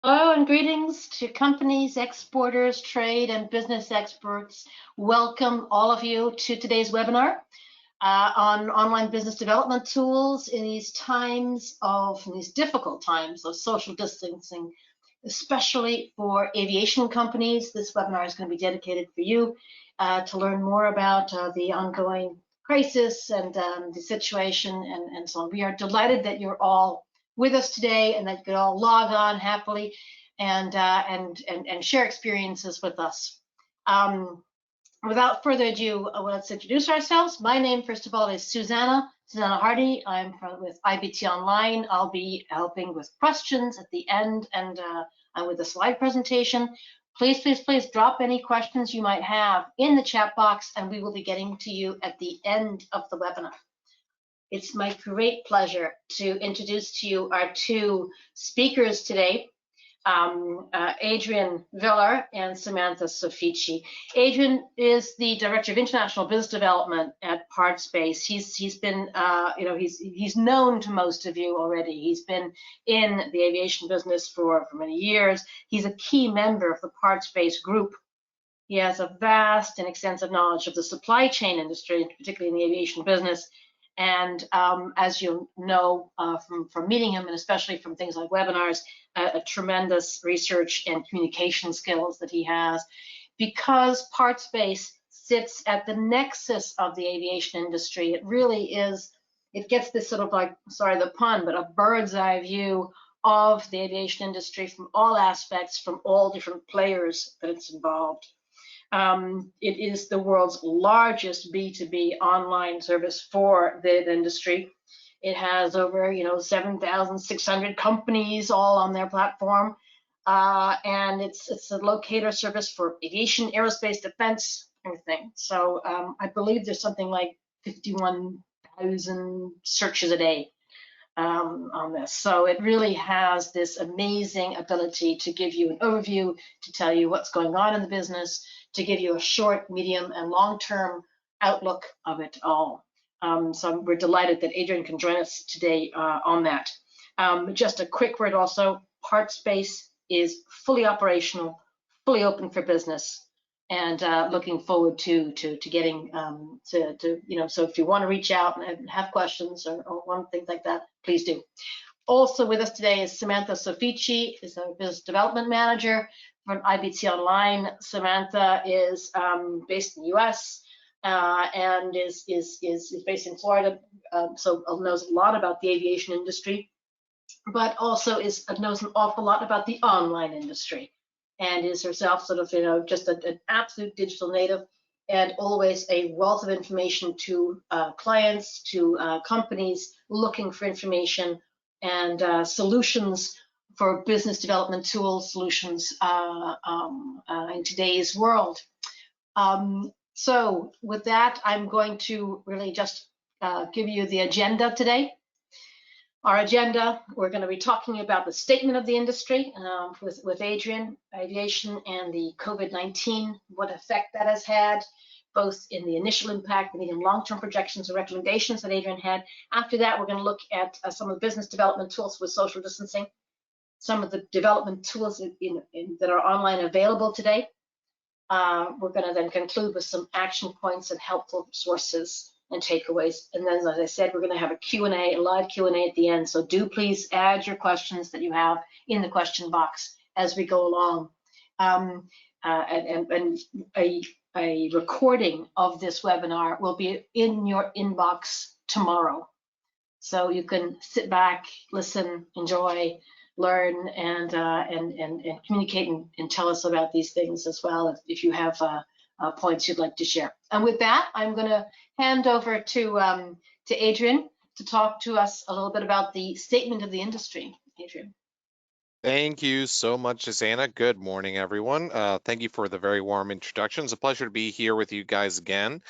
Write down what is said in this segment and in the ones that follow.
Hello and greetings to companies, exporters, trade, and business experts. Welcome all of you to today's webinar on online business development tools in these difficult times of social distancing, especially for aviation companies. This webinar is going to be dedicated for you to learn more about the ongoing crisis and the situation and so on. We are delighted that you're all with us today and that you could all log on happily and share experiences with us. Without further ado, let's introduce ourselves. My name, first of all, is Susanna Hardy. I'm with IBT Online. I'll be helping with questions at the end and with the slide presentation. Please drop any questions you might have in the chat box, and we will be getting to you at the end of the webinar. It's my great pleasure to introduce to you our two speakers today, Adrian Viller and Samantha Sofici. Adrian is the Director of International Business Development at PartSpace. He's been, he's known to most of you already. He's been in the aviation business for many years. He's a key member of the PartSpace group. He has a vast and extensive knowledge of the supply chain industry, particularly in the aviation business. And as you know from meeting him, and especially from things like webinars, a tremendous research and communication skills that he has. Because PartSpace sits at the nexus of the aviation industry, it really is, it gets this sort of like, sorry the pun, but a bird's eye view of the aviation industry from all aspects, from all different players that it's involved. It is the world's largest B2B online service for the industry. It has over 7,600 companies all on their platform, and it's a locator service for aviation, aerospace, defense, everything. So I believe there's something like 51,000 searches a day on this. So it really has this amazing ability to give you an overview, to tell you what's going on in the business, to give you a short, medium, and long-term outlook of it all. So we're delighted that Adrian can join us today on that. Just a quick word also, PartSpace is fully operational, fully open for business, and looking forward to getting so if you want to reach out and have questions or want things like that, please do. Also with us today is Samantha Sofici, is our business development manager from IBT Online. Samantha is based in the US and is based in Florida, so knows a lot about the aviation industry, but also knows an awful lot about the online industry, and is herself sort of just an absolute digital native, and always a wealth of information to clients, to companies looking for information and solutions for business development tools, solutions in today's world. So with that, I'm going to really just give you the agenda today. Our agenda, we're going to be talking about the statement of the industry with Adrian, aviation, and the COVID-19, what effect that has had, both in the initial impact, the medium long-term projections and recommendations that Adrian had. After that, we're going to look at some of the business development tools with social distancing, some of the development tools that are online available today. We're going to then conclude with some action points and helpful sources and takeaways. And then, as I said, we're going to have a Q&A, a live Q&A at the end. So do please add your questions that you have in the question box as we go along. And a recording of this webinar will be in your inbox tomorrow. So you can sit back, listen, enjoy, learn, and communicate and tell us about these things as well if you have points you'd like to share. And with that, I'm going to hand over to Adrian to talk to us a little bit about the statement of the industry. Adrian. Thank you so much, Susanna. Good morning, everyone. Thank you for the very warm introduction. It's a pleasure to be here with you guys again.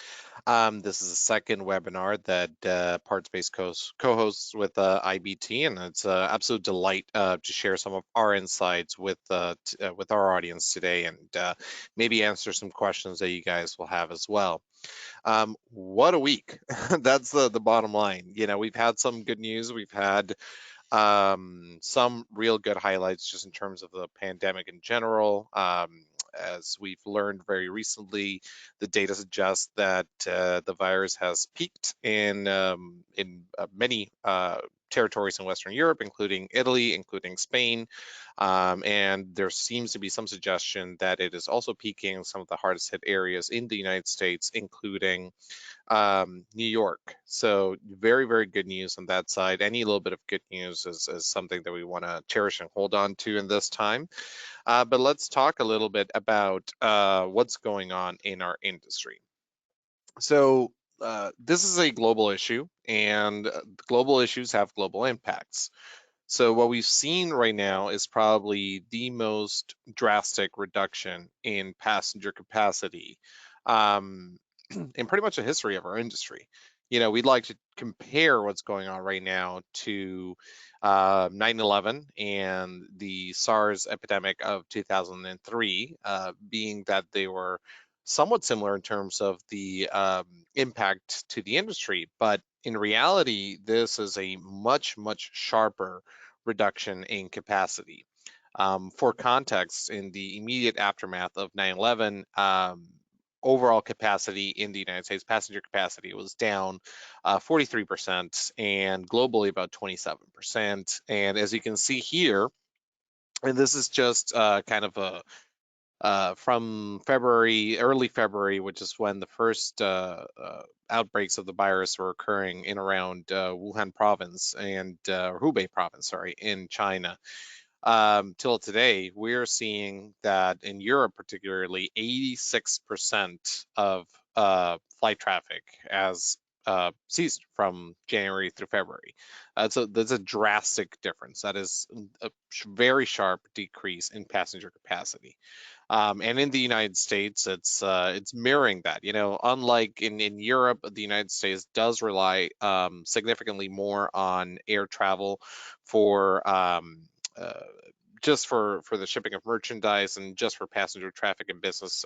This is the second webinar that PartSpace co-hosts with IBT, and it's an absolute delight to share some of our insights with our audience today, and maybe answer some questions that you guys will have as well. What a week. That's the bottom line. We've had some good news. We've had Some real good highlights just in terms of the pandemic in general. As we've learned very recently, the data suggests that the virus has peaked in many territories in Western Europe, including Italy, including Spain, and there seems to be some suggestion that it is also peaking in some of the hardest hit areas in the United States, including New York. So very, very good news on that side. Any little bit of good news is something that we want to cherish and hold on to in this time. But let's talk a little bit about what's going on in our industry. So this is a global issue, and global issues have global impacts. So what we've seen right now is probably the most drastic reduction in passenger capacity um, in pretty much the history of our industry. We'd like to compare what's going on right now to 9/11 and the SARS epidemic of 2003, being that they were somewhat similar in terms of the impact to the industry. But in reality, this is a much, much sharper reduction in capacity. For context, in the immediate aftermath of 9/11, overall capacity in the United States, passenger capacity was down 43%, and globally about 27%. And as you can see here, and this is just kind of a from February, early February, which is when the first outbreaks of the virus were occurring in around Wuhan province and Hubei province, sorry, in China. Till today, we're seeing that in Europe, particularly, 86% of flight traffic has ceased from January through February. So that's a drastic difference. That is a very sharp decrease in passenger capacity. And in the United States, it's mirroring that. Unlike in Europe, the United States does rely significantly more on air travel for uh, just for the shipping of merchandise and just for passenger traffic and business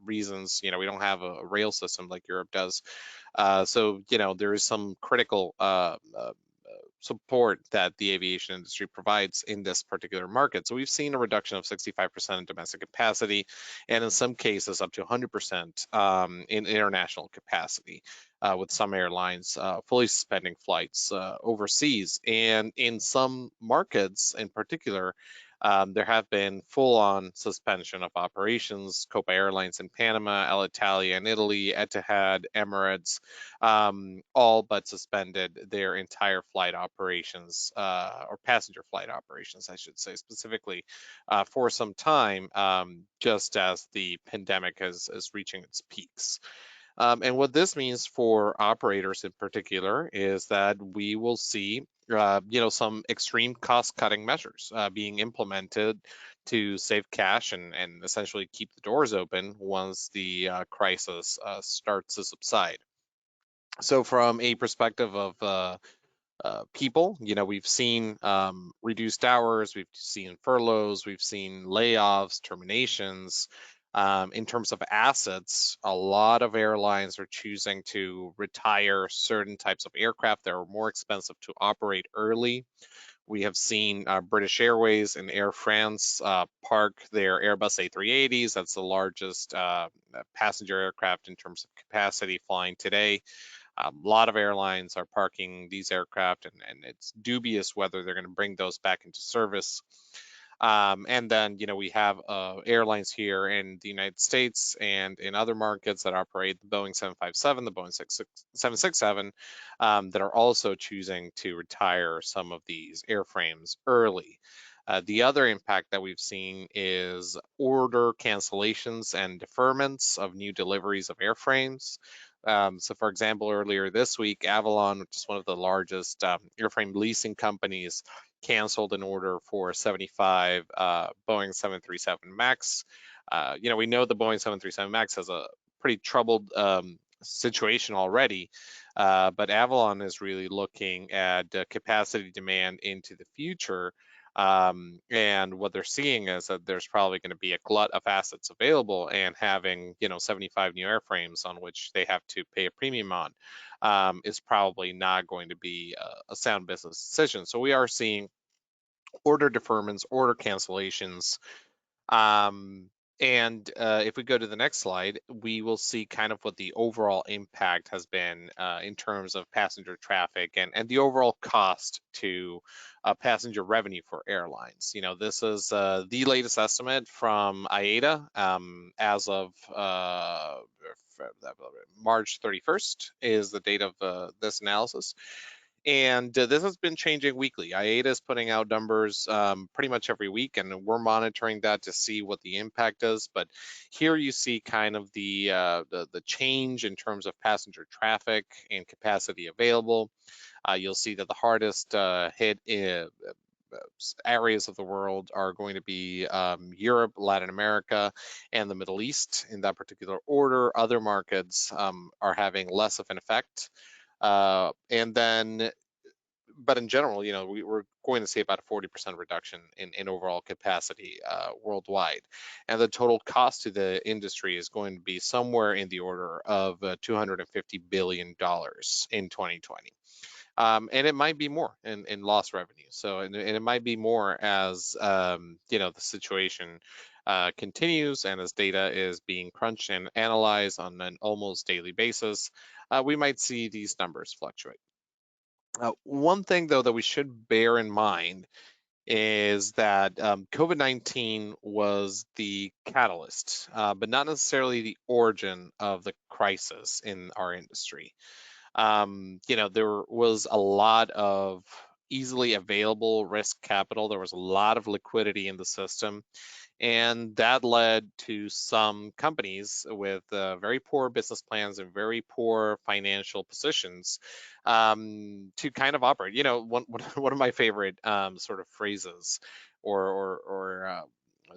reasons. We don't have a rail system like Europe does. So there is some critical support that the aviation industry provides in this particular market. So we've seen a reduction of 65% in domestic capacity, and in some cases up to 100% in international capacity, with some airlines fully suspending flights overseas. And in some markets in particular, there have been full-on suspension of operations. Copa Airlines in Panama, Alitalia in Italy, Etihad, Emirates, all but suspended their entire flight operations, or passenger flight operations, I should say, specifically, for some time, just as the pandemic is reaching its peaks. And what this means for operators in particular is that we will see, some extreme cost-cutting measures being implemented to save cash and essentially keep the doors open once the crisis starts to subside. So, from a perspective of people, we've seen reduced hours, we've seen furloughs, we've seen layoffs, terminations. In terms of assets, a lot of airlines are choosing to retire certain types of aircraft that are more expensive to operate early. We have seen British Airways and Air France park their Airbus A380s. That's the largest passenger aircraft in terms of capacity flying today. A lot of airlines are parking these aircraft, and it's dubious whether they're going to bring those back into service. And then, we have airlines here in the United States and in other markets that operate the Boeing 757, the Boeing 767, that are also choosing to retire some of these airframes early. The other impact that we've seen is order cancellations and deferments of new deliveries of airframes. So, for example, earlier this week, Avalon, which is one of the largest airframe leasing companies, canceled an order for 75 Boeing 737 MAX. We know the Boeing 737 MAX has a pretty troubled situation already, but Avalon is really looking at capacity demand into the future And what they're seeing is that there's probably going to be a glut of assets available, and having 75 new airframes on which they have to pay a premium on is probably not going to be a sound business decision. So we are seeing order deferments, order cancellations, um, and if we go to the next slide, we will see kind of what the overall impact has been in terms of passenger traffic and the overall cost to passenger revenue for airlines. This is the latest estimate from IATA as of March 31st is the date of this analysis. And this has been changing weekly. IATA is putting out numbers pretty much every week, and we're monitoring that to see what the impact is. But here you see kind of the change in terms of passenger traffic and capacity available. You'll see that the hardest hit areas of the world are going to be Europe, Latin America, and the Middle East in that particular order. Other markets are having less of an effect. And then but in general, we're going to see about a 40% reduction in overall capacity worldwide. And the total cost to the industry is going to be somewhere in the order of $250 billion in 2020. And it might be more in lost revenue. So, and it might be more as, the situation continues and as data is being crunched and analyzed on an almost daily basis, we might see these numbers fluctuate. One thing, though, that we should bear in mind is that COVID-19 was the catalyst, but not necessarily the origin of the crisis in our industry. There was a lot of easily available risk capital. There was a lot of liquidity in the system. And that led to some companies with very poor business plans and very poor financial positions to kind of operate. One of my favorite sort of phrases or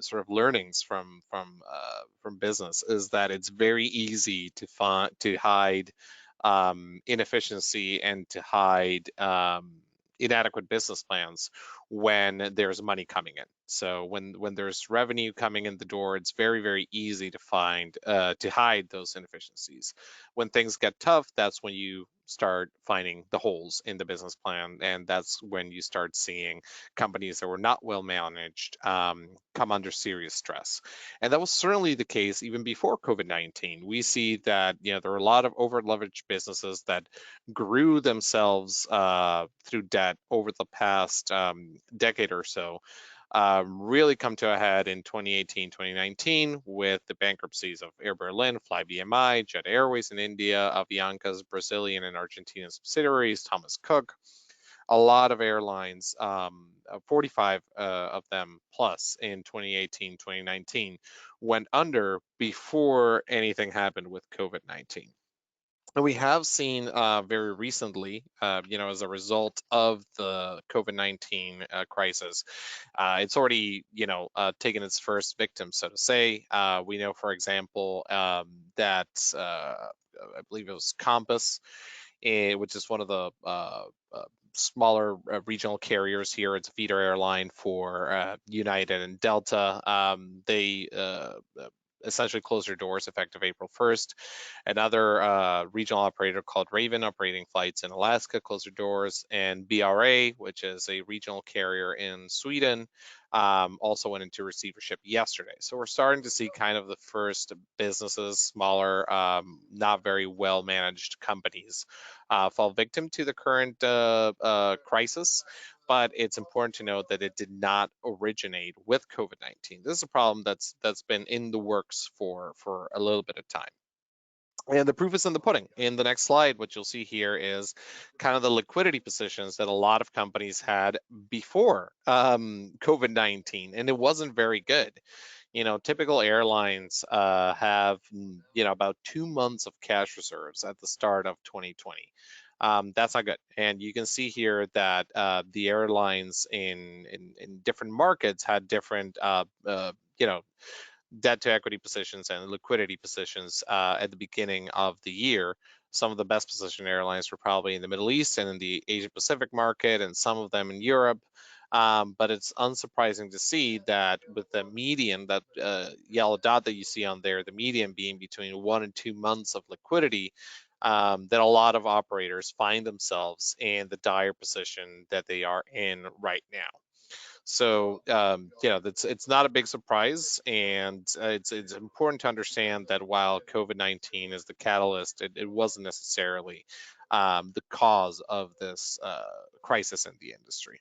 sort of learnings from business is that it's very easy to hide inefficiency and to hide inadequate business plans when there's money coming in. So when there's revenue coming in the door, it's very, very easy to hide those inefficiencies. When things get tough, that's when you start finding the holes in the business plan, and that's when you start seeing companies that were not well managed come under serious stress. And that was certainly the case even before COVID-19. We see that there are a lot of over-leveraged businesses that grew themselves through debt over the past decade or so, really come to a head in 2018, 2019 with the bankruptcies of Air Berlin, FlyBMI, Jet Airways in India, Avianca's Brazilian and Argentinian subsidiaries, Thomas Cook. A lot of airlines, 45 of them plus in 2018, 2019, went under before anything happened with COVID-19. And we have seen very recently, as a result of the COVID-19 crisis, it's already, taken its first victim, so to say. We know, for example, that I believe it was Compass, which is one of the smaller regional carriers here. It's a feeder airline for United and Delta. They essentially closed their doors effective April 1st. Another regional operator called Raven, operating flights in Alaska, closed their doors. And BRA, which is a regional carrier in Sweden, also went into receivership yesterday. So we're starting to see kind of the first businesses, smaller, not very well managed companies, fall victim to the current crisis. But it's important to note that it did not originate with COVID-19. This is a problem that's been in the works for a little bit of time. And the proof is in the pudding. In the next slide, what you'll see here is kind of the liquidity positions that a lot of companies had before COVID-19, and it wasn't very good. Typical airlines have, about 2 months of cash reserves at the start of 2020. That's not good. And you can see here that the airlines in different markets had different, debt to equity positions and liquidity positions at the beginning of the year. Some of the best positioned airlines were probably in the Middle East and in the Asia Pacific market, and some of them in Europe. But it's unsurprising to see that with the median, that yellow dot that you see on there, the median being between 1 and 2 months of liquidity, that a lot of operators find themselves in the dire position that they are in right now. So it's not a big surprise, and it's important to understand that while COVID-19 is the catalyst, it wasn't necessarily the cause of this crisis in the industry.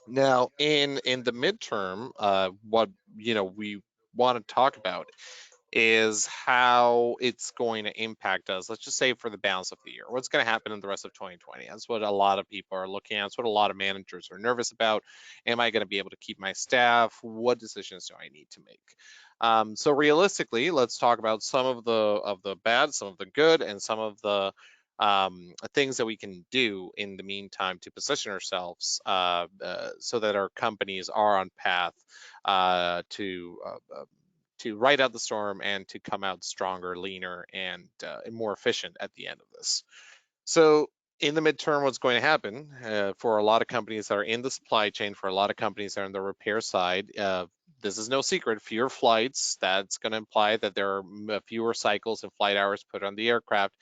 Now, in the midterm, what we want to talk about is how it's going to impact us. Let's just say for the balance of the year, what's going to happen in the rest of 2020. That's what a lot of people are looking at. That's what a lot of managers are nervous about. Am I going to be able to keep my staff? What decisions do I need to make? So realistically, let's talk about some of the bad, some of the good, and some of the things that we can do in the meantime to position ourselves so that our companies are on path to ride out the storm and to come out stronger, leaner, and more efficient at the end of this. So in the midterm, what's going to happen for a lot of companies that are in the supply chain, for a lot of companies that are on the repair side, this is no secret, fewer flights. That's going to imply that there are fewer cycles and flight hours put on the aircraft,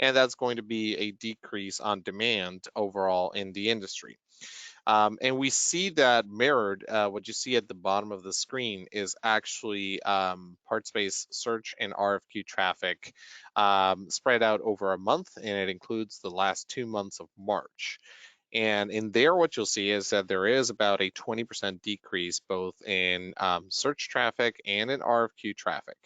and that's going to be a decrease on demand overall in the industry. And we see that mirrored. What you see at the bottom of the screen is actually parts-based search and RFQ traffic spread out over a month, and it includes the last 2 months of March. And in there, what you'll see is that there is about a 20% decrease both in search traffic and in RFQ traffic.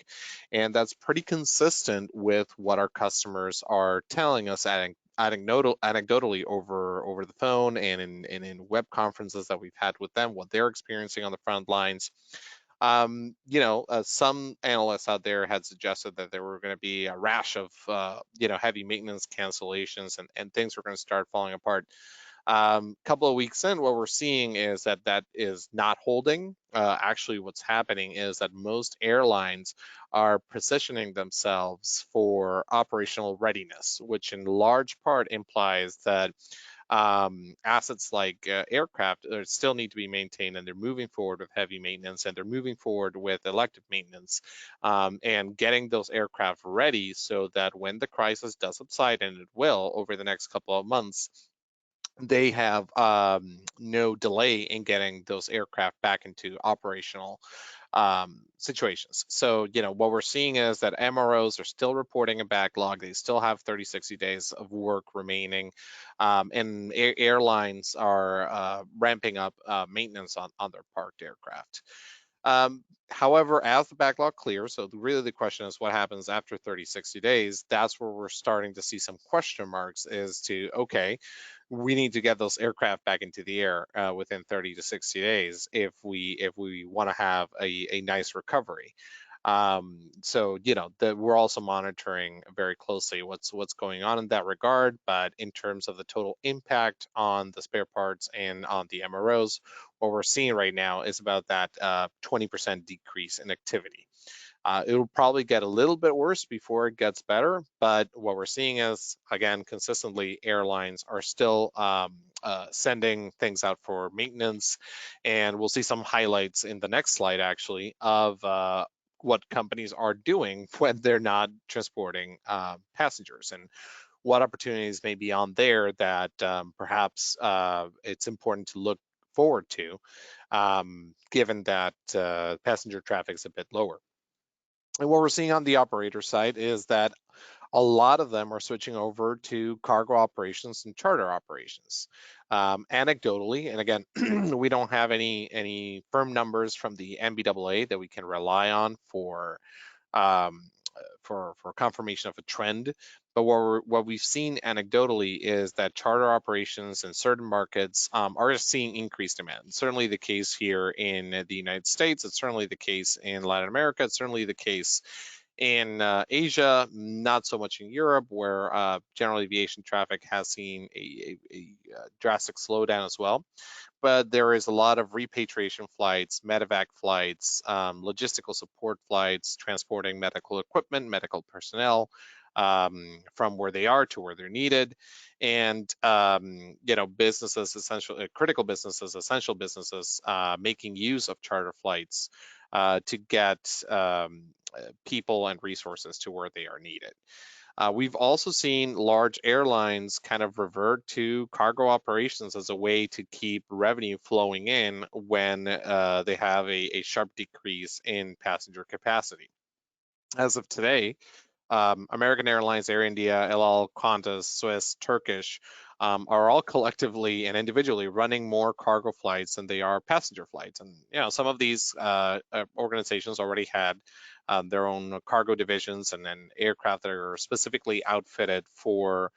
And that's pretty consistent with what our customers are telling us anecdotally over the phone and in web conferences that we've had with them, what they're experiencing on the front lines. Some analysts out there had suggested that there were going to be a rash of, heavy maintenance cancellations and things were going to start falling apart. Couple of weeks in, what we're seeing is that that is not holding. Actually, what's happening is that most airlines are positioning themselves for operational readiness, which in large part implies that assets like aircraft still need to be maintained, and they're moving forward with heavy maintenance, and they're moving forward with elective maintenance, and getting those aircraft ready so that when the crisis does subside, and it will over the next couple of months, they have no delay in getting those aircraft back into operational situations. So, what we're seeing is that MROs are still reporting a backlog. They still have 30, 60 days of work remaining. And airlines are ramping up maintenance on their parked aircraft. However, as the backlog clears, so really the question is what happens after 30, 60 days, that's where we're starting to see some question marks as to, okay, we need to get those aircraft back into the air within 30 to 60 days if we want to have a nice recovery. So we're also monitoring very closely what's going on in that regard. But in terms of the total impact on the spare parts and on the MROs, what we're seeing right now is about that 20% decrease in activity. It'll probably get a little bit worse before it gets better, but what we're seeing is, again, consistently, airlines are still sending things out for maintenance, and we'll see some highlights in the next slide, actually, of what companies are doing when they're not transporting passengers, and what opportunities may be on there that perhaps it's important to look forward to, given that passenger traffic is a bit lower. And what we're seeing on the operator side is that a lot of them are switching over to cargo operations and charter operations. Anecdotally, and again, we don't have any firm numbers from the NBAA that we can rely on um, for confirmation of a trend. But what we've seen anecdotally is that charter operations in certain markets are seeing increased demand. It's certainly the case here in the United States. It's certainly the case in Latin America. It's certainly the case in Asia, not so much in Europe, where general aviation traffic has seen a drastic slowdown as well. But there is a lot of repatriation flights, medevac flights, logistical support flights, transporting medical equipment, medical personnel, from where they are to where they're needed. And businesses, critical businesses, essential businesses, making use of charter flights to get people and resources to where they are needed. We've also seen large airlines kind of revert to cargo operations as a way to keep revenue flowing in when they have a sharp decrease in passenger capacity. As of today, American Airlines, Air India, El Al, Qantas, Swiss, Turkish are all collectively and individually running more cargo flights than they are passenger flights. And some of these organizations already had their own cargo divisions and then aircraft that are specifically outfitted for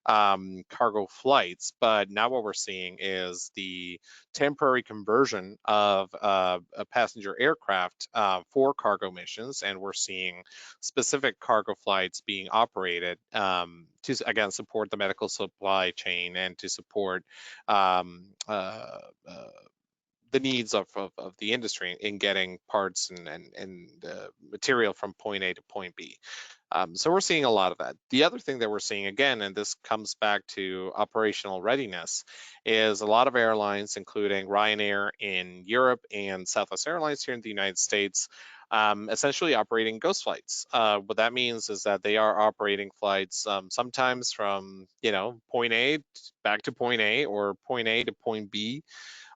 cargo flights. But now what we're seeing is the temporary conversion of a passenger aircraft for cargo missions, and we're seeing specific cargo flights being operated to again support the medical supply chain and to support um, uh, uh, the needs of the industry in getting parts and material from point A to point B. So we're seeing a lot of that. The other thing that we're seeing again, and this comes back to operational readiness, is a lot of airlines, including Ryanair in Europe and Southwest Airlines here in the United States, essentially operating ghost flights. What that means is that they are operating flights sometimes from point A back to point A or point A to point B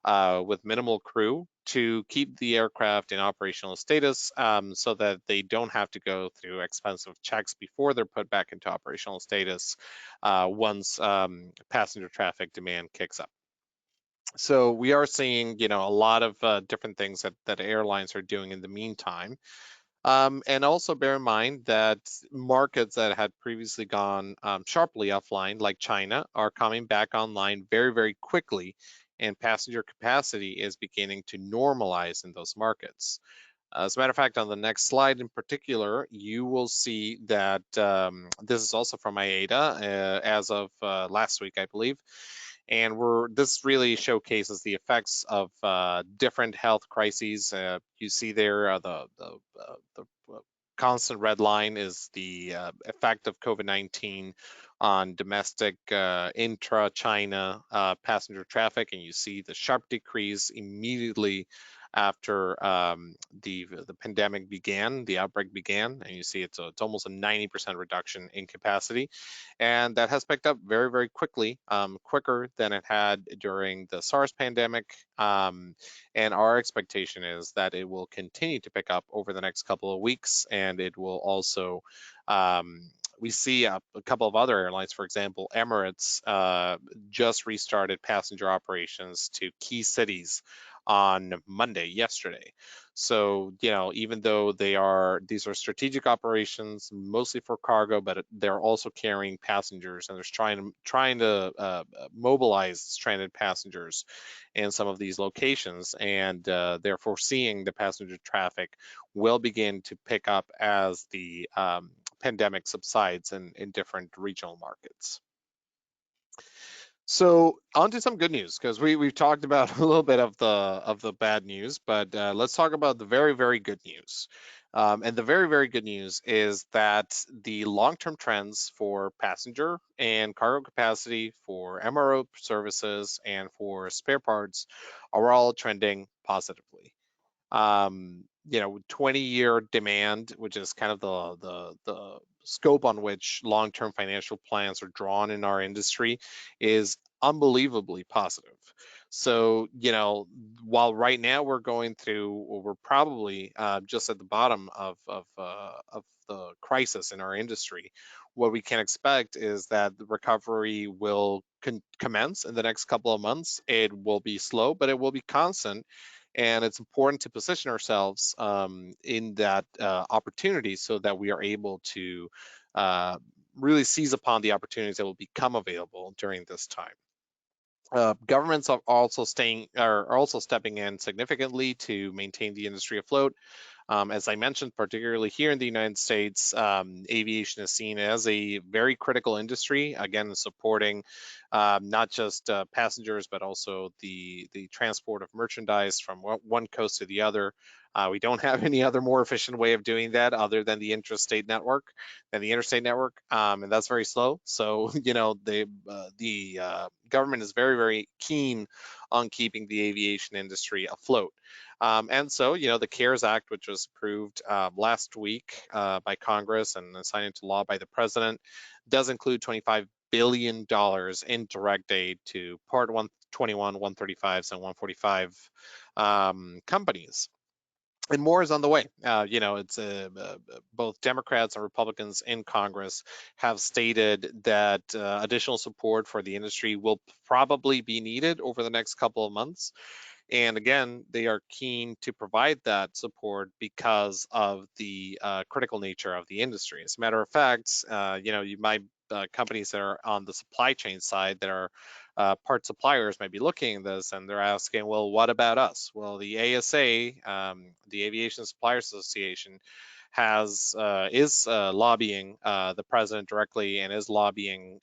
with minimal crew to keep the aircraft in operational status so that they don't have to go through expensive checks before they're put back into operational status once passenger traffic demand kicks up. So we are seeing, a lot of different things that airlines are doing in the meantime. And also bear in mind that markets that had previously gone sharply offline, like China, are coming back online very, very quickly, and passenger capacity is beginning to normalize in those markets. As a matter of fact, on the next slide in particular, you will see that this is also from IATA as of last week, I believe. And this really showcases the effects of different health crises. You see there the constant red line is the effect of COVID-19 on domestic intra-China passenger traffic, and you see the sharp decrease immediately after the pandemic began, the outbreak began, and you see it's almost a 90% reduction in capacity, and that has picked up very, very quickly, quicker than it had during the SARS pandemic. And our expectation is that it will continue to pick up over the next couple of weeks, and it will also we see a couple of other airlines, for example, Emirates just restarted passenger operations to key cities on Monday, yesterday. So, even though these are strategic operations, mostly for cargo, but they're also carrying passengers, and they're trying to mobilize stranded passengers in some of these locations, and they're foreseeing the passenger traffic will begin to pick up as the pandemic subsides in different regional markets. So on to some good news, because we've talked about a little bit of the bad news, but let's talk about the very, very good news. And the very, very good news is that the long-term trends for passenger and cargo capacity, for MRO services, and for spare parts are all trending positively. 20-year demand, which is kind of the scope on which long-term financial plans are drawn in our industry, is unbelievably positive. So, while right now we're going through, or we're probably just at the bottom of the crisis in our industry, what we can expect is that the recovery will commence in the next couple of months. It will be slow, but it will be constant, and it's important to position ourselves in that opportunity so that we are able to really seize upon the opportunities that will become available during this time. Governments are also stepping in significantly to maintain the industry afloat. As I mentioned, particularly here in the United States, aviation is seen as a very critical industry, again, supporting not just passengers, but also the transport of merchandise from one coast to the other We don't have any other more efficient way of doing that other than the interstate network, and that's very slow. So, the government is very, very keen on keeping the aviation industry afloat. And so, the CARES Act, which was approved last week by Congress and signed into law by the president, does include $25 billion in direct aid to Part 121, 135s, and 145 companies. And more is on the way. It's both Democrats and Republicans in Congress have stated that additional support for the industry will probably be needed over the next couple of months. And again, they are keen to provide that support because of the critical nature of the industry. As a matter of fact, you might companies that are on the supply chain side that are part suppliers might be looking at this and they're asking, well, what about us? Well, the ASA, the Aviation Suppliers Association, is lobbying the president directly and is lobbying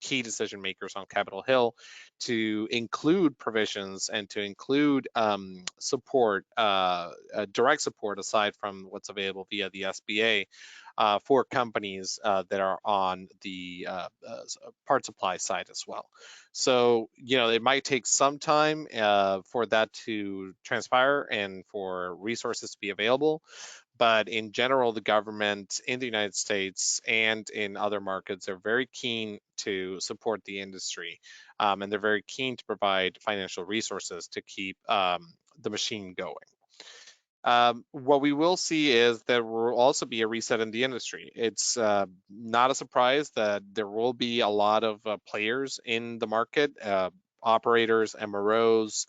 key decision makers on Capitol Hill to include provisions and to include support, direct support aside from what's available via the SBA for companies that are on the part supply side as well. So, it might take some time for that to transpire and for resources to be available. But in general, the government in the United States and in other markets are very keen to support the industry. And they're very keen to provide financial resources to keep the machine going. What we will see is there will also be a reset in the industry. It's not a surprise that there will be a lot of players in the market, operators, MROs,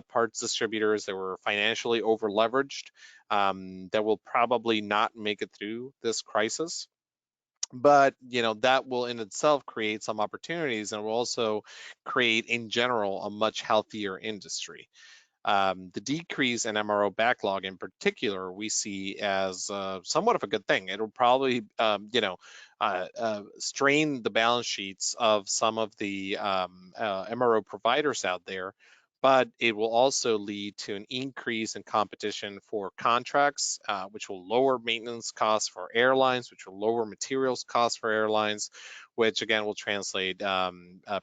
parts distributors that were financially over leveraged, that will probably not make it through this crisis. But that will in itself create some opportunities and will also create in general a much healthier industry. The decrease in MRO backlog in particular, we see as somewhat of a good thing. It'll probably, strain the balance sheets of some of the MRO providers out there, but it will also lead to an increase in competition for contracts, which will lower maintenance costs for airlines, which will lower materials costs for airlines, which again will translate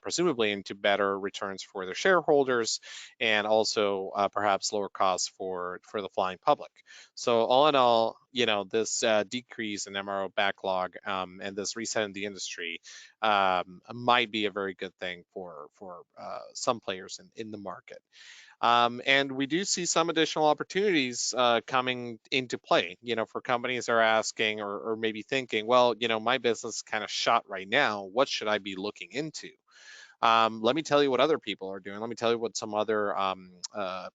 presumably into better returns for their shareholders and also perhaps lower costs for the flying public. So all in all, this decrease in MRO backlog and this reset in the industry might be a very good thing for some players in the market. And we do see some additional opportunities coming into play, for companies that are asking or maybe thinking, well, my business is kind of shot right now. What should I be looking into? Let me tell you what other people are doing. Let me tell you what some other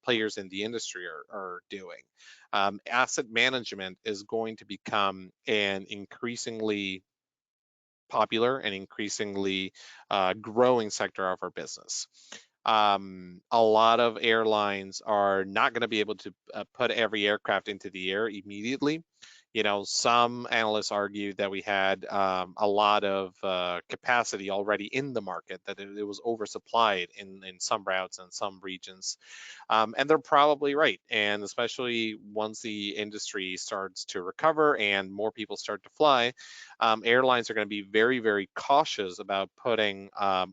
players in the industry are doing. Asset management is going to become an increasingly popular and increasingly growing sector of our business. A lot of airlines are not going to be able to put every aircraft into the air immediately. Some analysts argue that we had a lot of capacity already in the market, that it was oversupplied in some routes and some regions. And they're probably right. And especially once the industry starts to recover and more people start to fly, airlines are going to be very, very cautious about putting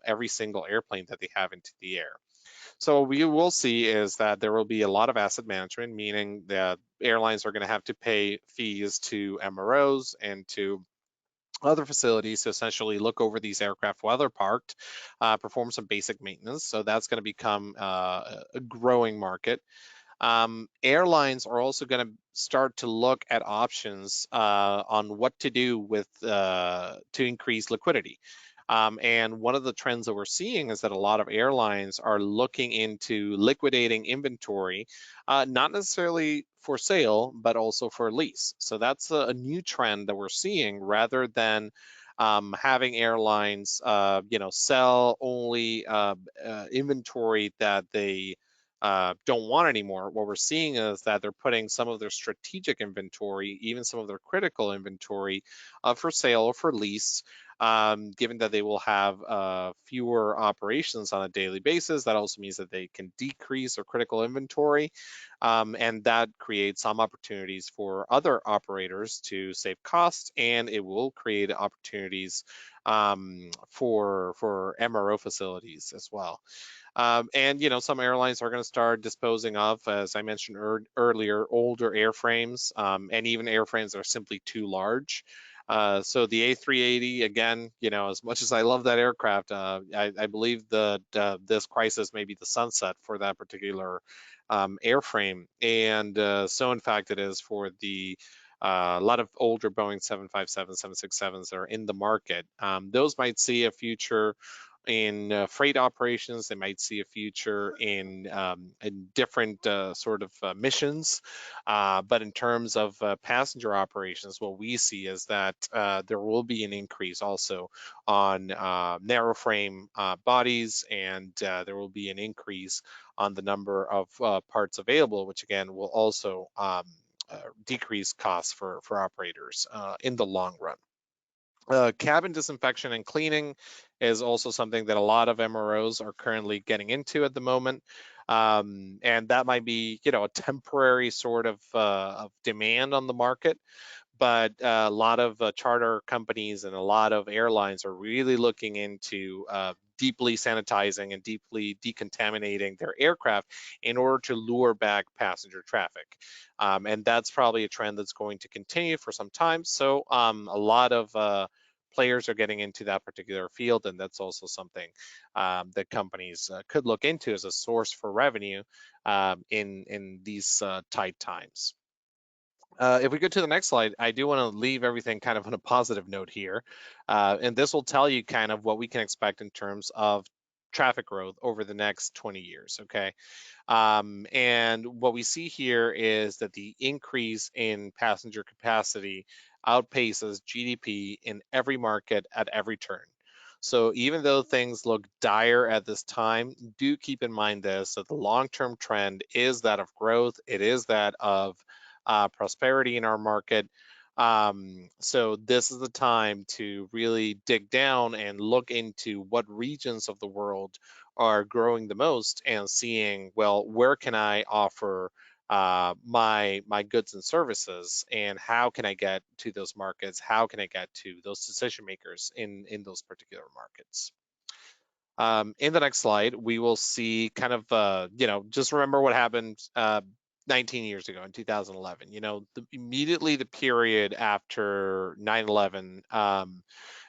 every single airplane that they have into the air. So what we will see is that there will be a lot of asset management, meaning that airlines are going to have to pay fees to MROs and to other facilities to essentially look over these aircraft while they're parked, perform some basic maintenance. So that's going to become a growing market. Airlines are also going to start to look at options on what to do with to increase liquidity. And one of the trends that we're seeing is that a lot of airlines are looking into liquidating inventory, not necessarily for sale, but also for lease. So that's a new trend that we're seeing rather than having airlines, sell only inventory that they don't want anymore. What we're seeing is that they're putting some of their strategic inventory, even some of their critical inventory, for sale or for lease, given that they will have fewer operations on a daily basis. That also means that they can decrease their critical inventory, and that creates some opportunities for other operators to save costs, and it will create opportunities for MRO facilities as well. And some airlines are going to start disposing of, as I mentioned earlier, older airframes, and even airframes that are simply too large. So the A380, again, as much as I love that aircraft, I believe that this crisis may be the sunset for that particular airframe. And so in fact it is for the a lot of older Boeing 757, 767s that are in the market. Those might see a future in freight operations. They might see a future in different sort of missions. But in terms of passenger operations, what we see is that there will be an increase also on narrow frame bodies, and there will be an increase on the number of parts available, which again will also decrease costs for operators in the long run. Cabin disinfection and cleaning is also something that a lot of MROs are currently getting into at the moment. And that might be, a temporary sort of demand on the market, but a lot of charter companies and a lot of airlines are really looking into deeply sanitizing and deeply decontaminating their aircraft in order to lure back passenger traffic. And that's probably a trend that's going to continue for some time. So a lot of players are getting into that particular field, and that's also something that companies could look into as a source for revenue in these tight times. If we go to the next slide, I do want to leave everything kind of on a positive note here. And this will tell you kind of what we can expect in terms of traffic growth over the next 20 years, okay? And what we see here is that the increase in passenger capacity outpaces GDP in every market at every turn. So even though things look dire at this time, do keep in mind this, that the long-term trend is that of growth. It is that of prosperity in our market. So this is the time to really dig down and look into what regions of the world are growing the most and seeing, well, where can I offer my goods and services, and how can I get to those markets? How can I get to those decision makers in those particular markets? In the next slide, we will see kind of, just remember what happened 19 years ago in 2011. Immediately the period after 9/11,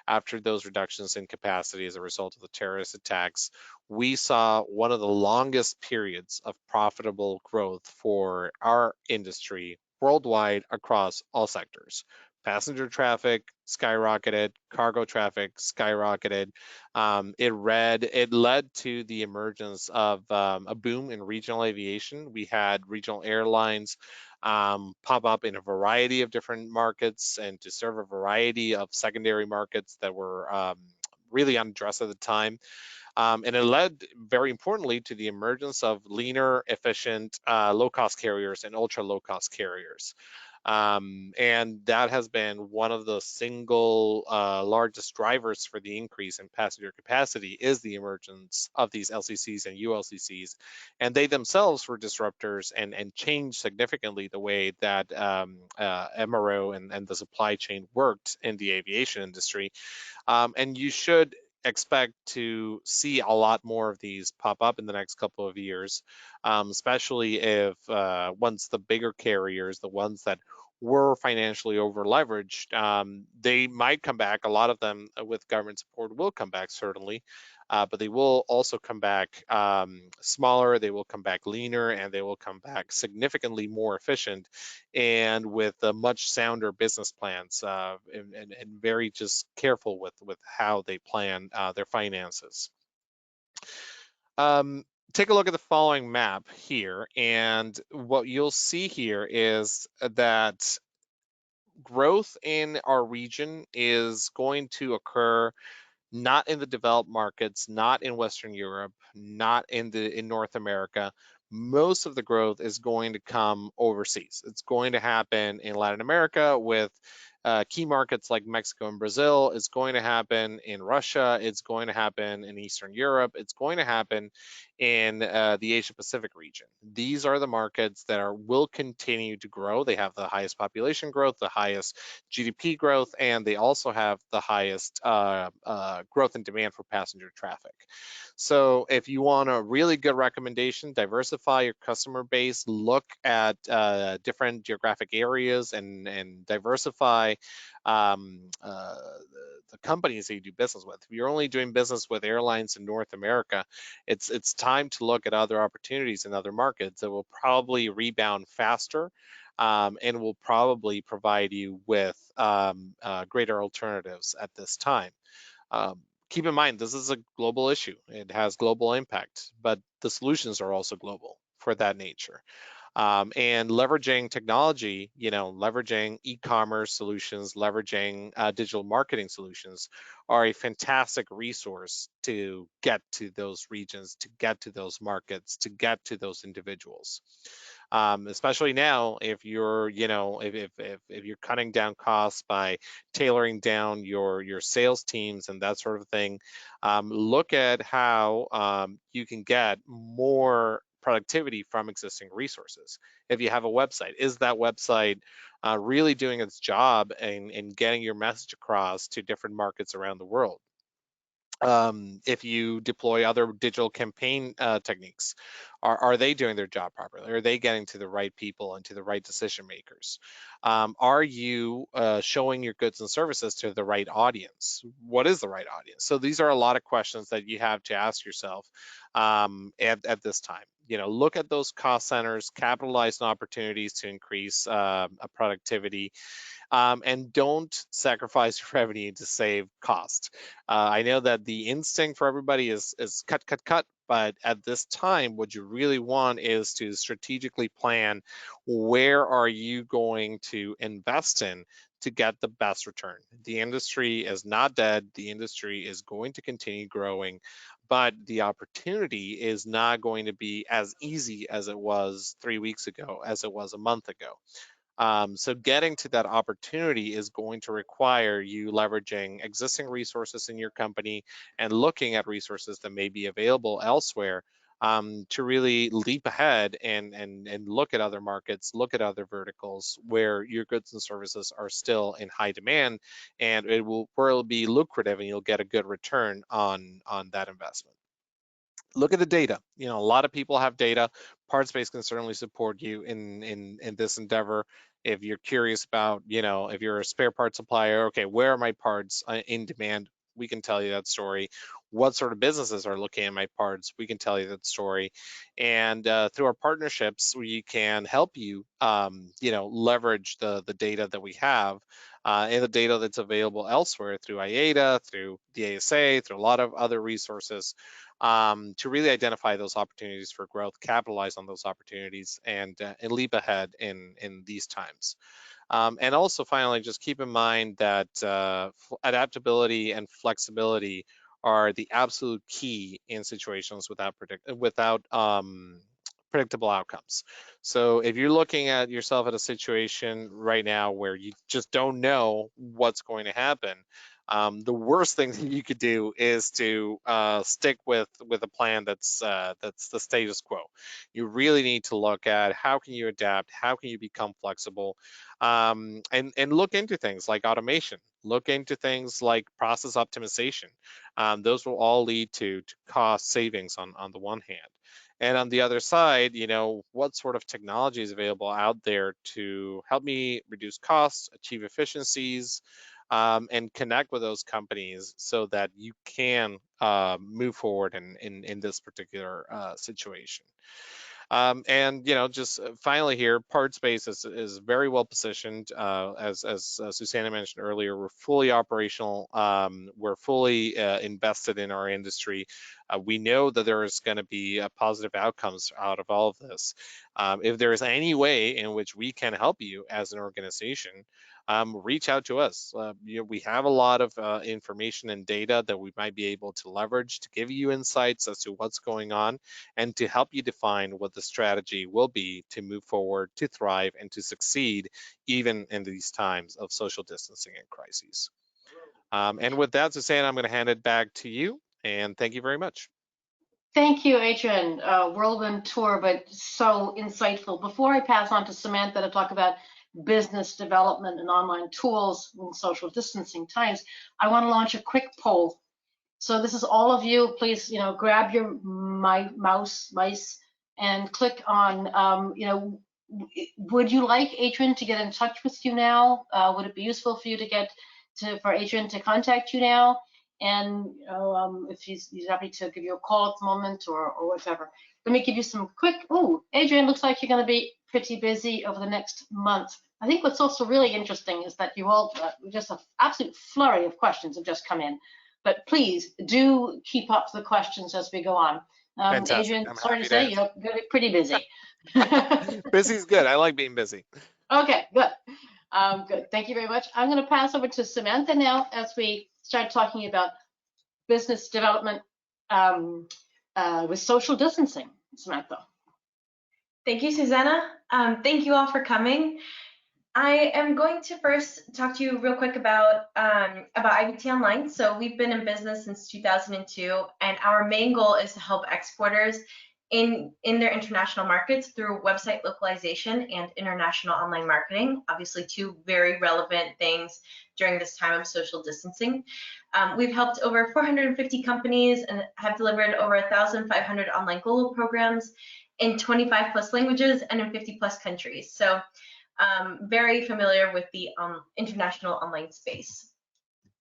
after those reductions in capacity as a result of the terrorist attacks, we saw one of the longest periods of profitable growth for our industry worldwide across all sectors. Passenger traffic skyrocketed, cargo traffic skyrocketed. It led to the emergence of a boom in regional aviation. We had regional airlines pop up in a variety of different markets and to serve a variety of secondary markets that were really unaddressed at the time. And it led, very importantly, to the emergence of leaner, efficient, low-cost carriers and ultra-low-cost carriers. And that has been one of the single largest drivers for the increase in passenger capacity is the emergence of these LCCs and ULCCs. And they themselves were disruptors and changed significantly the way that MRO and the supply chain worked in the aviation industry. And you should expect to see a lot more of these pop up in the next couple of years, especially if once the bigger carriers, the ones that were financially over leveraged, they might come back. A lot of them with government support will come back, certainly. But they will also come back smaller, they will come back leaner, and they will come back significantly more efficient and with much sounder business plans, and very just careful with how they plan their finances. Take a look at the following map here, and what you'll see here is that growth in our region is going to occur not in the developed markets, not in Western Europe, not in North America. Most of the growth is going to come overseas. It's going to happen in Latin America with key markets like Mexico and Brazil. It's going to happen in Russia. It's going to happen in Eastern Europe. It's going to happen in the Asia Pacific region. These are the markets that will continue to grow. They have the highest population growth, the highest GDP growth, and they also have the highest growth in demand for passenger traffic. So if you want a really good recommendation, diversify your customer base, look at different geographic areas, and diversify the companies that you do business with. If you're only doing business with airlines in North America, it's time to look at other opportunities in other markets that will probably rebound faster, and will probably provide you with greater alternatives at this time. Um, Keep in mind, this is a global issue. It has global impact, but the solutions are also global for that nature. And leveraging technology, leveraging e-commerce solutions, leveraging digital marketing solutions are a fantastic resource to get to those regions, to get to those markets, to get to those individuals. Especially now, if you're, if you're cutting down costs by tailoring down your sales teams and that sort of thing, look at how you can get more productivity from existing resources. If you have a website, is that website really doing its job in getting your message across to different markets around the world? If you deploy other digital campaign techniques, are they doing their job properly? Are they getting to the right people and to the right decision makers? Are you showing your goods and services to the right audience? What is the right audience? So these are a lot of questions that you have to ask yourself at this time. Look at those cost centers, capitalize on opportunities to increase productivity, and don't sacrifice revenue to save cost. I know that the instinct for everybody is cut, cut, cut, but at this time, what you really want is to strategically plan where are you going to invest in to get the best return. The industry is not dead. The industry is going to continue growing, but the opportunity is not going to be as easy as it was 3 weeks ago, as it was a month ago. So getting to that opportunity is going to require you leveraging existing resources in your company and looking at resources that may be available elsewhere, to really leap ahead and look at other markets, look at other verticals where your goods and services are still in high demand, and where it'll be lucrative and you'll get a good return on that investment. Look at the data. A lot of people have data. Partspace can certainly support you in this endeavor. If you're curious about, if you're a spare parts supplier, okay, where are my parts in demand? We can tell you that story. What sort of businesses are looking at my parts? We can tell you that story. And through our partnerships, we can help you, leverage the data that we have, and the data that's available elsewhere through IATA, through the ASA, through a lot of other resources, to really identify those opportunities for growth, capitalize on those opportunities, and leap ahead in these times. And also, finally, just keep in mind that adaptability and flexibility are the absolute key in situations without predictable outcomes. So if you're looking at yourself at a situation right now where you just don't know what's going to happen, the worst thing that you could do is to stick with a plan that's the status quo. You really need to look at how can you adapt, how can you become flexible, and look into things like automation, look into things like process optimization. Those will all lead to cost savings on the one hand. And on the other side, what sort of technology is available out there to help me reduce costs, achieve efficiencies, and connect with those companies so that you can move forward in this particular situation. And just finally here, Partspace is very well positioned. As Susanna mentioned earlier, we're fully operational. We're fully invested in our industry. We know that there is going to be positive outcomes out of all of this. If there is any way in which we can help you as an organization, reach out to us. We have a lot of information and data that we might be able to leverage to give you insights as to what's going on and to help you define what the strategy will be to move forward, to thrive, and to succeed even in these times of social distancing and crises. And with that, Susanna, I'm going to hand it back to you. And thank you very much. Thank you, Adrian. Whirlwind tour, but so insightful. Before I pass on to Samantha to talk about business development and online tools in social distancing times, I want to launch a quick poll. So this is all of you. Please, grab your mice, and click on, would you like Adrian to get in touch with you now? Would it be useful for you for Adrian to contact you now? And if he's happy to give you a call at the moment or whatever. Let me give you some quick. Oh, Adrian, looks like you're going to be pretty busy over the next month. I think what's also really interesting is that you all just an absolute flurry of questions have just come in. But please do keep up the questions as we go on. Fantastic. Adrian, I'm sorry to happy to say, answer. you're pretty busy. Busy's good. I like being busy. Okay, good. Good. Thank you very much. I'm going to pass over to Samantha now as we start talking about business development with social distancing. Samantha. Thank you, Susanna. Thank you all for coming. I am going to first talk to you real quick about IBT Online. So we've been in business since 2002, and our main goal is to help exporters in their international markets through website localization and international online marketing. Obviously, two very relevant things during this time of social distancing. We've helped over 450 companies and have delivered over 1,500 online global programs in 25 plus languages and in 50 plus countries. So very familiar with the international online space.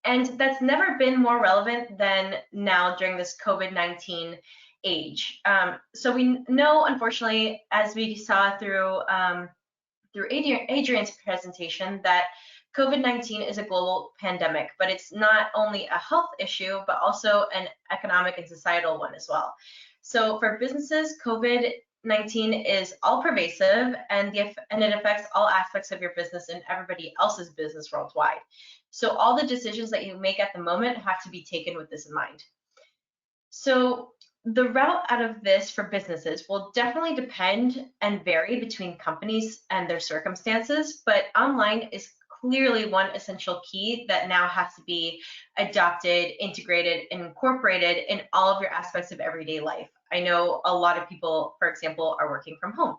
And that's never been more relevant than now during this COVID-19 age. So we know, unfortunately, as we saw through Adrian's presentation, that COVID-19 is a global pandemic, but it's not only a health issue, but also an economic and societal one as well. So for businesses, COVID-19 is all pervasive and it affects all aspects of your business and everybody else's business worldwide. So all the decisions that you make at the moment have to be taken with this in mind. So the route out of this for businesses will definitely depend and vary between companies and their circumstances, but online is clearly one essential key that now has to be adopted, integrated, and incorporated in all of your aspects of everyday life. I know a lot of people, for example, are working from home.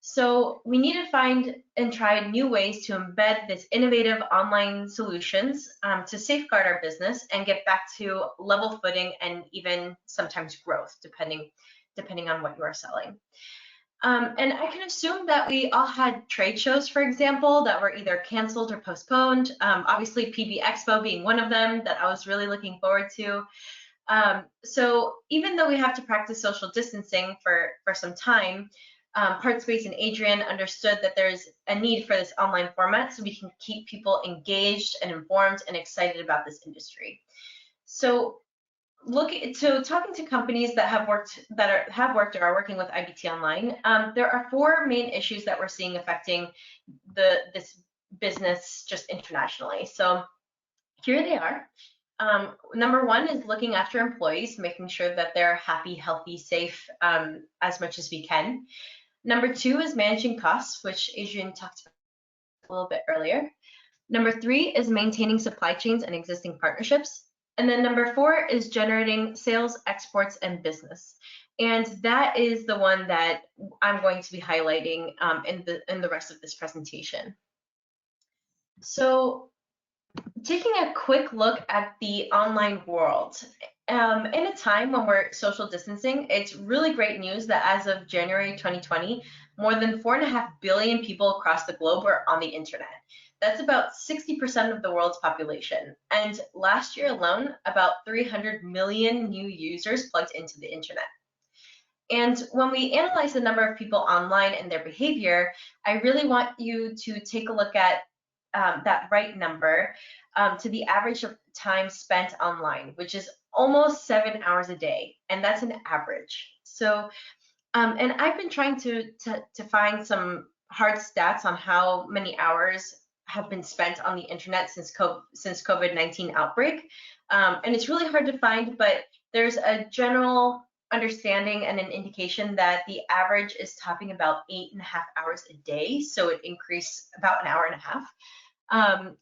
So we need to find and try new ways to embed this innovative online solutions to safeguard our business and get back to level footing and even sometimes growth, depending on what you are selling. And I can assume that we all had trade shows, for example, that were either canceled or postponed. Obviously, PB Expo being one of them that I was really looking forward to. So even though we have to practice social distancing for some time, Partspace and Adrian understood that there's a need for this online format so we can keep people engaged and informed and excited about this industry. So talking to companies that have worked or are working with IBT Online, there are four main issues that we're seeing affecting this business just internationally. So here they are. Number one is looking after employees, making sure that they're happy, healthy, safe as much as we can. Number two is managing costs, which Adrian talked about a little bit earlier. Number three is maintaining supply chains and existing partnerships. And then number four is generating sales, exports, and business. And that is the one that I'm going to be highlighting in the rest of this presentation. So taking a quick look at the online world. In a time when we're social distancing, it's really great news that as of January 2020, more than 4.5 billion people across the globe are on the internet. That's about 60% of the world's population. And last year alone, about 300 million new users plugged into the internet. And when we analyze the number of people online and their behavior, I really want you to take a look at that right number to the average of time spent online, which is almost 7 hours a day, and that's an average. So, and I've been trying to find some hard stats on how many hours have been spent on the internet since COVID-19 outbreak. And it's really hard to find, but there's a general understanding and an indication that the average is topping about 8.5 hours a day. So it increased about an hour and a half.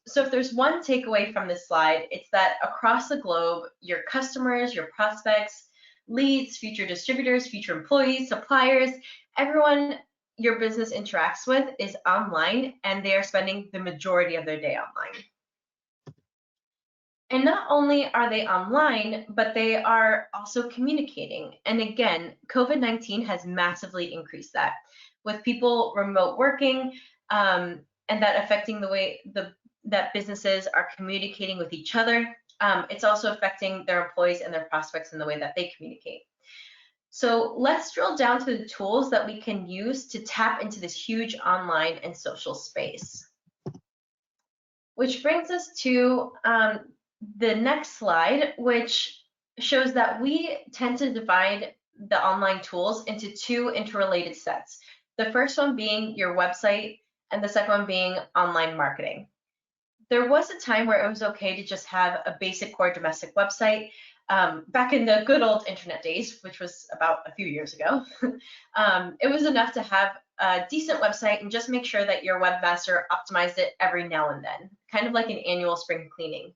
So if there's one takeaway from this slide, it's that across the globe, your customers, your prospects, leads, future distributors, future employees, suppliers, everyone your business interacts with is online, and they are spending the majority of their day online. And not only are they online, but they are also communicating. And again, COVID-19 has massively increased that, with people remote working, and that affecting the way that businesses are communicating with each other. It's also affecting their employees and their prospects in the way that they communicate. So let's drill down to the tools that we can use to tap into this huge online and social space. Which brings us to the next slide, which shows that we tend to divide the online tools into two interrelated sets. The first one being your website, and the second one being online marketing. There was a time where it was okay to just have a basic core domestic website. Back in the good old internet days, which was about a few years ago, it was enough to have a decent website and just make sure that your webmaster optimized it every now and then, kind of like an annual spring cleaning,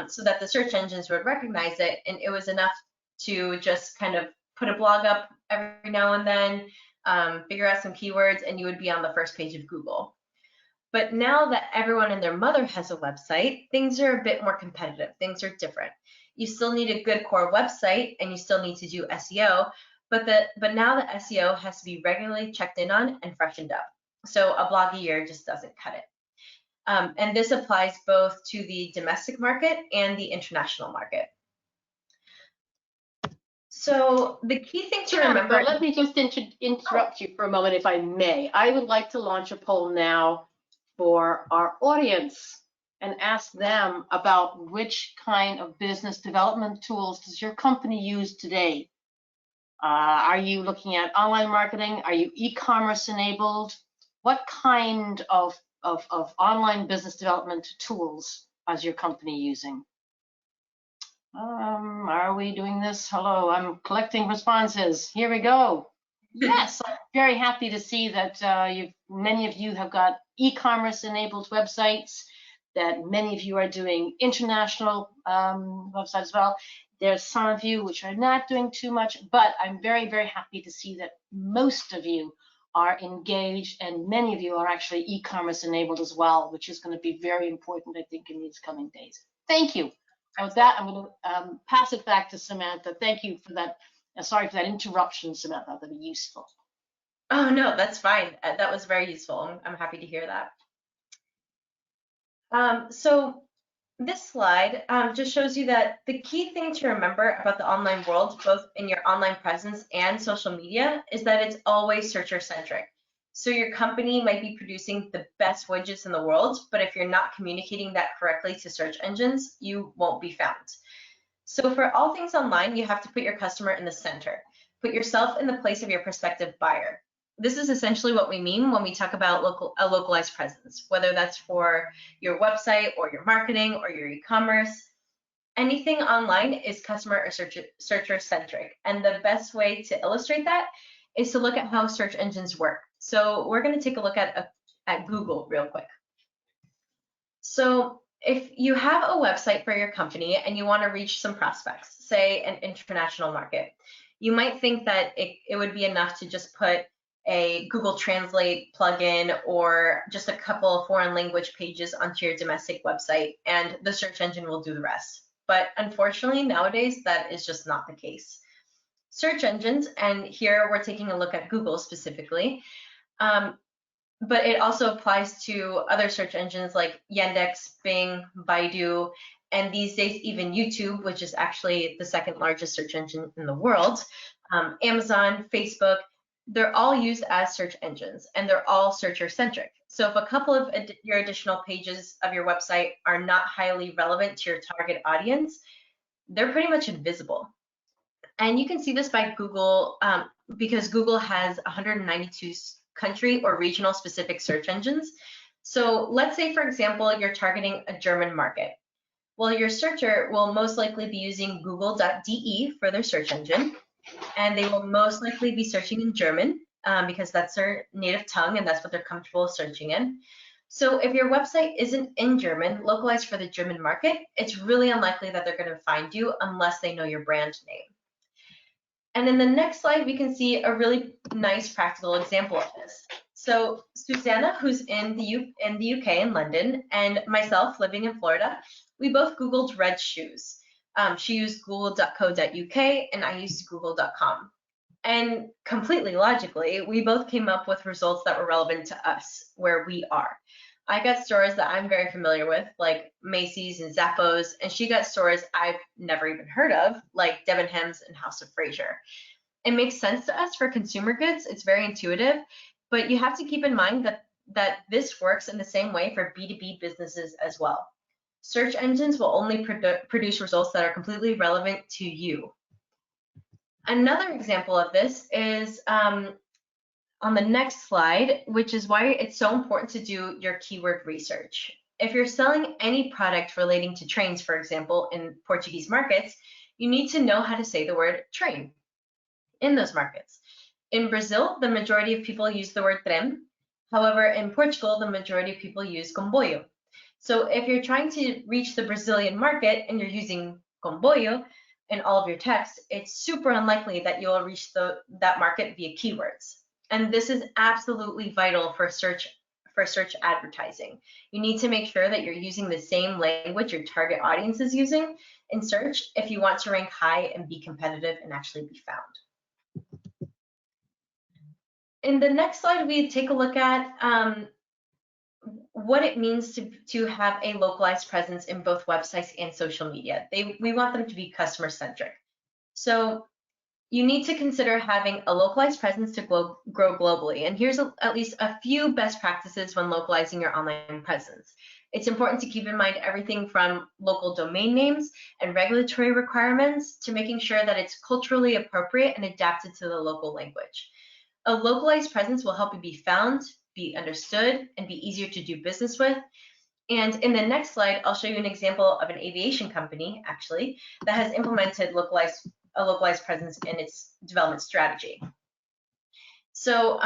so that the search engines would recognize it. And it was enough to just kind of put a blog up every now and then, figure out some keywords, and you would be on the first page of Google. But now that everyone and their mother has a website, things are a bit more competitive. Things are different. You still need a good core website, and you still need to do SEO, but now the SEO has to be regularly checked in on and freshened up. So a blog a year just doesn't cut it. And this applies both to the domestic market and the international market. So the key thing to remember. Let me just interrupt you for a moment, if I may. I would like to launch a poll now for our audience and ask them about which kind of business development tools does your company use today. Are you looking at online marketing? Are you e-commerce enabled? What kind of online business development tools is your company using? Are we doing this? Hello, I'm collecting responses. Here we go. Yes, I'm very happy to see that many of you have got e-commerce enabled websites, that many of you are doing international websites as well. There's some of you which are not doing too much, but I'm very, very happy to see that most of you are engaged, and many of you are actually e-commerce enabled as well, which is going to be very important, I think, in these coming days. Thank you. And with that, I'm going to pass it back to Samantha. Thank you for that. Sorry for that interruption, Samantha. That'd be useful. Oh, no, that's fine. That was very useful. I'm happy to hear that. So this slide just shows you that the key thing to remember about the online world, both in your online presence and social media, is that it's always searcher-centric. So your company might be producing the best widgets in the world, but if you're not communicating that correctly to search engines, you won't be found. So for all things online, you have to put your customer in the center. Put yourself in the place of your prospective buyer. This is essentially what we mean when we talk about a localized presence, whether that's for your website or your marketing or your e-commerce. Anything online is customer or searcher centric. And the best way to illustrate that is to look at how search engines work. So we're going to take a look at Google real quick. So if you have a website for your company and you want to reach some prospects, say an international market, you might think that it would be enough to just put a Google Translate plugin or just a couple of foreign language pages onto your domestic website, and the search engine will do the rest. But unfortunately, nowadays, that is just not the case. Search engines, and here we're taking a look at Google specifically, but it also applies to other search engines like Yandex, Bing, Baidu, and these days even YouTube, which is actually the second largest search engine in the world, Amazon, Facebook. They're all used as search engines, and they're all searcher-centric. So if a couple of your additional pages of your website are not highly relevant to your target audience, they're pretty much invisible. And you can see this by Google, because Google has 192 country or regional specific search engines. So let's say, for example, you're targeting a German market. Well, your searcher will most likely be using google.de for their search engine, and they will most likely be searching in German because that's their native tongue and that's what they're comfortable searching in. So if your website isn't in German, localized for the German market, it's really unlikely that they're going to find you unless they know your brand name. And in the next slide, we can see a really nice practical example of this. So Susanna, who's in the UK in London, and myself living in Florida, we both Googled red shoes. She used google.co.uk and I used google.com. And completely logically, we both came up with results that were relevant to us, where we are. I got stores that I'm very familiar with, like Macy's and Zappos, and she got stores I've never even heard of, like Debenhams and House of Fraser. It makes sense to us for consumer goods. It's very intuitive, but you have to keep in mind that this works in the same way for B2B businesses as well. Search engines will only produce results that are completely relevant to you. Another example of this is on the next slide, which is why it's so important to do your keyword research. If you're selling any product relating to trains, for example, in Portuguese markets, you need to know how to say the word train in those markets. In Brazil, the majority of people use the word trem. However, in Portugal, the majority of people use comboio. So if you're trying to reach the Brazilian market and you're using comboio in all of your text, it's super unlikely that you'll reach that market via keywords. And this is absolutely vital for search advertising. You need to make sure that you're using the same language your target audience is using in search if you want to rank high and be competitive and actually be found. In the next slide, we take a look at what it means to have a localized presence in both websites and social media. We want them to be customer-centric. So you need to consider having a localized presence to grow globally. And here's at least a few best practices when localizing your online presence. It's important to keep in mind everything from local domain names and regulatory requirements to making sure that it's culturally appropriate and adapted to the local language. A localized presence will help you be found, be understood, and be easier to do business with. And in the next slide, I'll show you an example of an aviation company, actually, that has implemented a localized presence in its development strategy. So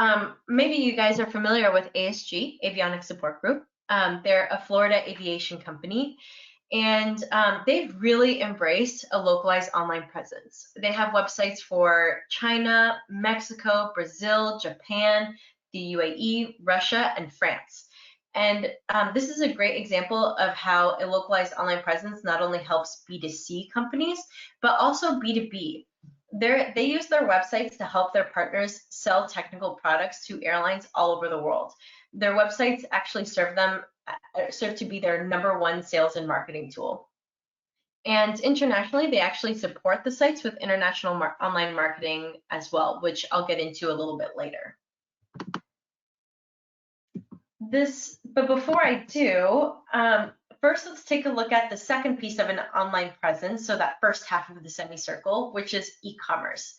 maybe you guys are familiar with ASG, Avionics Support Group. They're a Florida aviation company, and they've really embraced a localized online presence. They have websites for China, Mexico, Brazil, Japan, the UAE, Russia, and France. And this is a great example of how a localized online presence not only helps B2C companies, but also B2B. They use their websites to help their partners sell technical products to airlines all over the world. Their websites actually serve to be their #1 sales and marketing tool. And internationally, they actually support the sites with international online marketing as well, which I'll get into a little bit later. But before I do, first let's take a look at the second piece of an online presence, so that first half of the semicircle, which is e-commerce.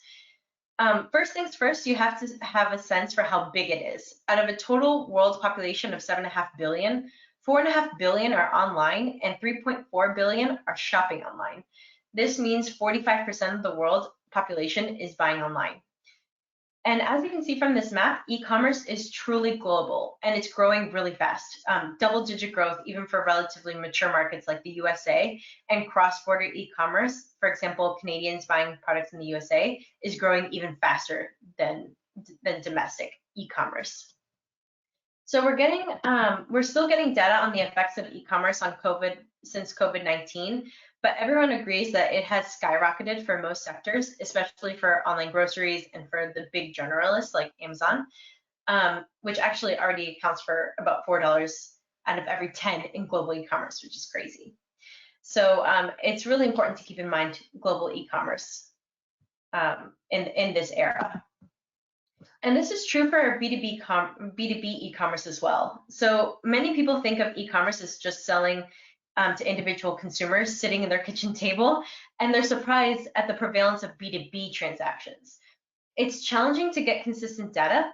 First things first, you have to have a sense for how big it is. Out of a total world population of 7.5 billion, 4.5 billion are online and 3.4 billion are shopping online. This means 45% of the world population is buying online. And as you can see from this map, e-commerce is truly global and it's growing really fast. Double-digit growth even for relatively mature markets like the USA, and cross-border e-commerce, for example, Canadians buying products in the USA, is growing even faster than domestic e-commerce. So we're still getting data on the effects of e-commerce on since COVID-19, but everyone agrees that it has skyrocketed for most sectors, especially for online groceries and for the big generalists like Amazon, which actually already accounts for about $4 out of every 10 in global e-commerce, which is crazy. So it's really important to keep in mind global e-commerce in this era. And this is true for B2B e-commerce as well. So many people think of e-commerce as just selling to individual consumers sitting in their kitchen table, and they're surprised at the prevalence of B2B transactions. It's challenging to get consistent data,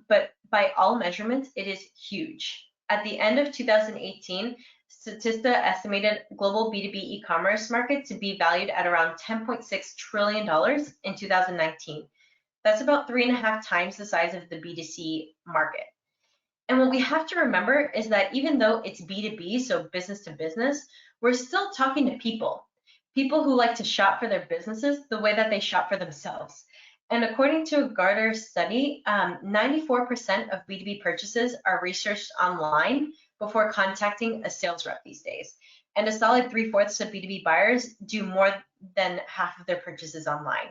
but by all measurements, it is huge. At the end of 2018, Statista estimated global B2B e-commerce market to be valued at around $10.6 trillion in 2019. That's about 3.5 times the size of the B2C market. And what we have to remember is that even though it's B2B, so business to business, we're still talking to people who like to shop for their businesses the way that they shop for themselves. And according to a Gartner study, 94% of B2B purchases are researched online before contacting a sales rep these days. And a solid 3/4 of B2B buyers do more than half of their purchases online.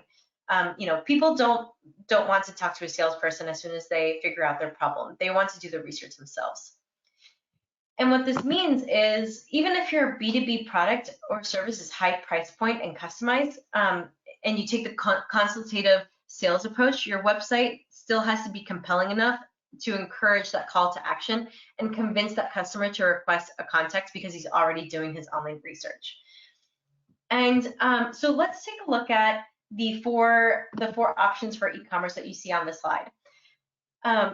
People don't want to talk to a salesperson as soon as they figure out their problem. They want to do the research themselves. And what this means is, even if your B2B product or service is high price point and customized, and you take the consultative sales approach, your website still has to be compelling enough to encourage that call to action and convince that customer to request a contact because he's already doing his online research. And so let's take a look at the four options for e-commerce that you see on the slide.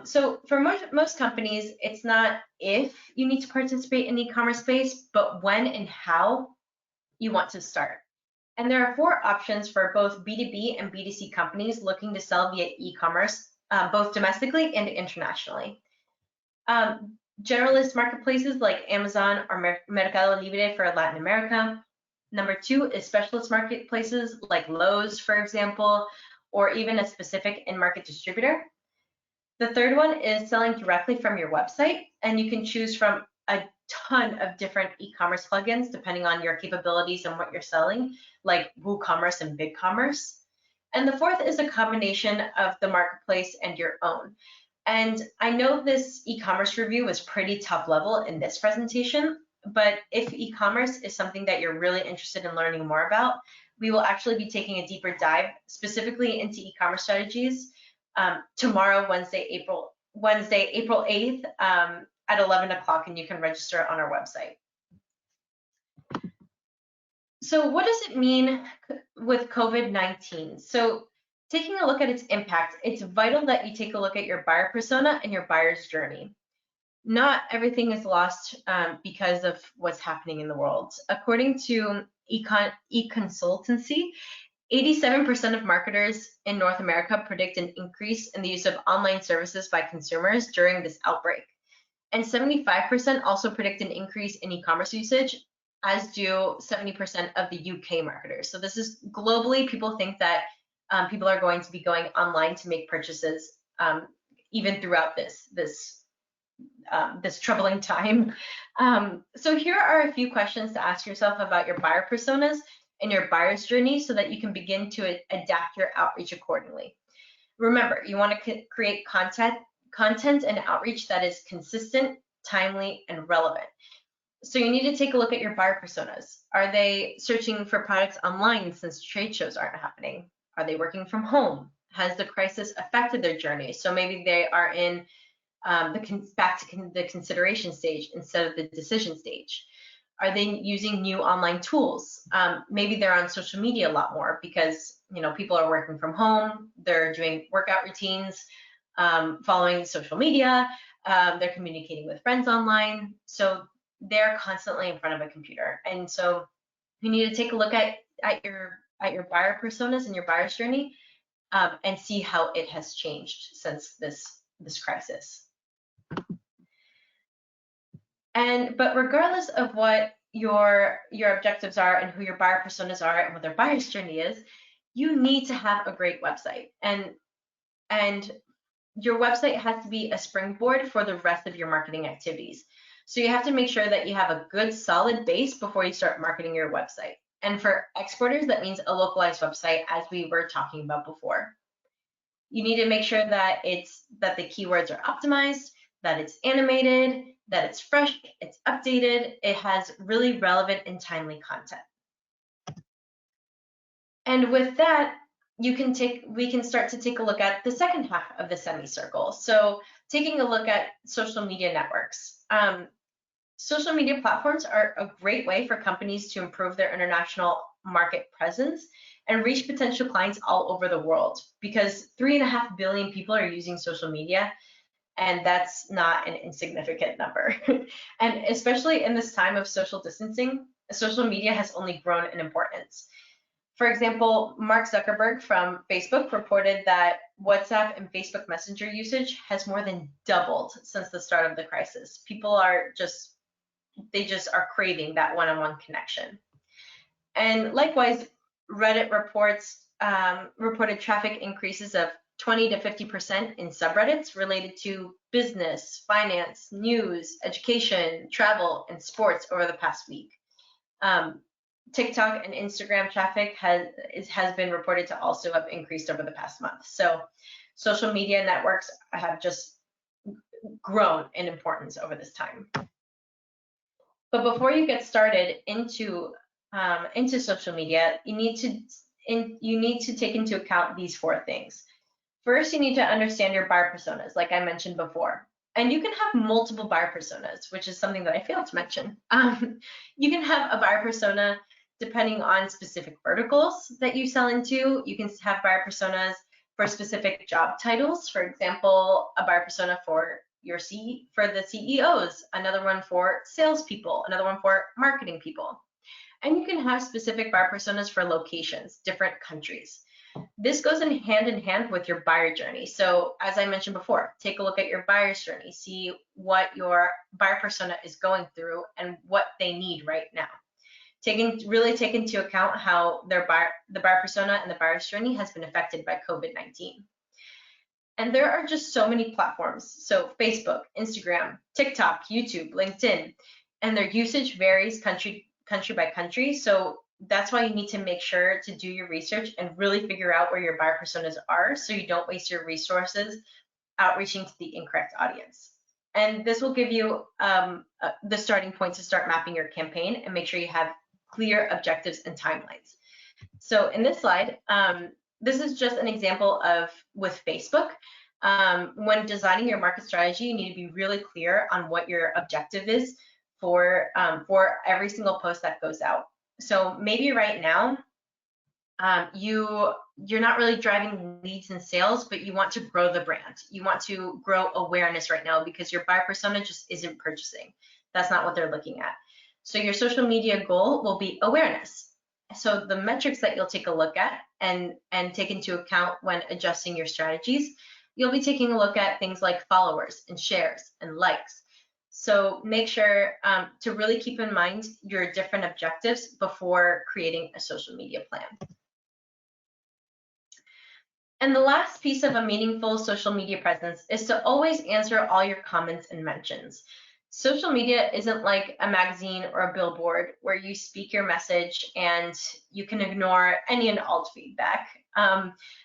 So for most companies, it's not if you need to participate in e-commerce space, but when and how you want to start. And there are 4 options for both B2B and B2C companies looking to sell via e-commerce, both domestically and internationally. Generalist marketplaces like Amazon or Mercado Libre for Latin America. Number 2 is specialist marketplaces like Lowe's, for example, or even a specific in-market distributor. The third one is selling directly from your website, and you can choose from a ton of different e-commerce plugins depending on your capabilities and what you're selling, like WooCommerce and BigCommerce. And the fourth is a combination of the marketplace and your own. And I know this e-commerce review was pretty top level in this presentation, but if e-commerce is something that you're really interested in learning more about, we will actually be taking a deeper dive specifically into e-commerce strategies tomorrow, Wednesday, April 8th at 11 o'clock, and you can register on our website. So what does it mean with COVID-19? So taking a look at its impact, it's vital that you take a look at your buyer persona and your buyer's journey. Not everything is lost because of what's happening in the world. According to eConsultancy, 87% of marketers in North America predict an increase in the use of online services by consumers during this outbreak. And 75% also predict an increase in e-commerce usage, as do 70% of the UK marketers. So this is globally, people think that people are going to be going online to make purchases even throughout this troubling time. So here are a few questions to ask yourself about your buyer personas and your buyer's journey so that you can begin to adapt your outreach accordingly. Remember, you want to create content and outreach that is consistent, timely, and relevant. So you need to take a look at your buyer personas. Are they searching for products online since trade shows aren't happening? Are they working from home? Has the crisis affected their journey? So maybe they are in back to the consideration stage instead of the decision stage. Are they using new online tools? Maybe they're on social media a lot more because people are working from home, they're doing workout routines, following social media, they're communicating with friends online. So they're constantly in front of a computer. And so you need to take a look at your buyer personas and your buyer's journey and see how it has changed since this crisis. But regardless of what your objectives are and who your buyer personas are and what their buyer's journey is, you need to have a great website. And your website has to be a springboard for the rest of your marketing activities. So you have to make sure that you have a good solid base before you start marketing your website. And for exporters, that means a localized website, as we were talking about before. You need to make sure that the keywords are optimized, that it's animated, that it's fresh, it's updated, it has really relevant and timely content. And with that, we can start to take a look at the second half of the semicircle. So taking a look at social media networks. Social media platforms are a great way for companies to improve their international market presence and reach potential clients all over the world, because 3.5 billion people are using social media. And that's not an insignificant number. And especially in this time of social distancing, social media has only grown in importance. For example, Mark Zuckerberg from Facebook reported that WhatsApp and Facebook Messenger usage has more than doubled since the start of the crisis. People are just are craving that one-on-one connection. And likewise, Reddit reported traffic increases of 20 to 50% in subreddits related to business, finance, news, education, travel, and sports over the past week. TikTok and Instagram traffic has been reported to also have increased over the past month. So social media networks have just grown in importance over this time. But before you get started into social media, you need to take into account these 4 things. First, you need to understand your buyer personas, like I mentioned before. And you can have multiple buyer personas, which is something that I failed to mention. You can have a buyer persona depending on specific verticals that you sell into. You can have buyer personas for specific job titles. For example, a buyer persona for the CEOs, another one for salespeople, another one for marketing people. And you can have specific buyer personas for locations, different countries. This goes in hand with your buyer journey. So as I mentioned before, take a look at your buyer's journey, see what your buyer persona is going through and what they need right now. Really take into account how the buyer persona and the buyer's journey has been affected by COVID-19. And there are just so many platforms. So Facebook, Instagram, TikTok, YouTube, LinkedIn, and their usage varies country by country. So that's why you need to make sure to do your research and really figure out where your buyer personas are so you don't waste your resources outreaching to the incorrect audience. And this will give you the starting point to start mapping your campaign and make sure you have clear objectives and timelines. So in this slide, this is just an example of with Facebook. When designing your market strategy, you need to be really clear on what your objective is for every single post that goes out. So maybe right now, you're not really driving leads and sales, but you want to grow the brand. You want to grow awareness right now because your buyer persona just isn't purchasing. That's not what they're looking at. So your social media goal will be awareness. So the metrics that you'll take a look at and take into account when adjusting your strategies, you'll be taking a look at things like followers and shares and likes. So make sure to really keep in mind your different objectives before creating a social media plan. And the last piece of a meaningful social media presence is to always answer all your comments and mentions. Social media isn't like a magazine or a billboard where you speak your message and you can ignore any and all feedback.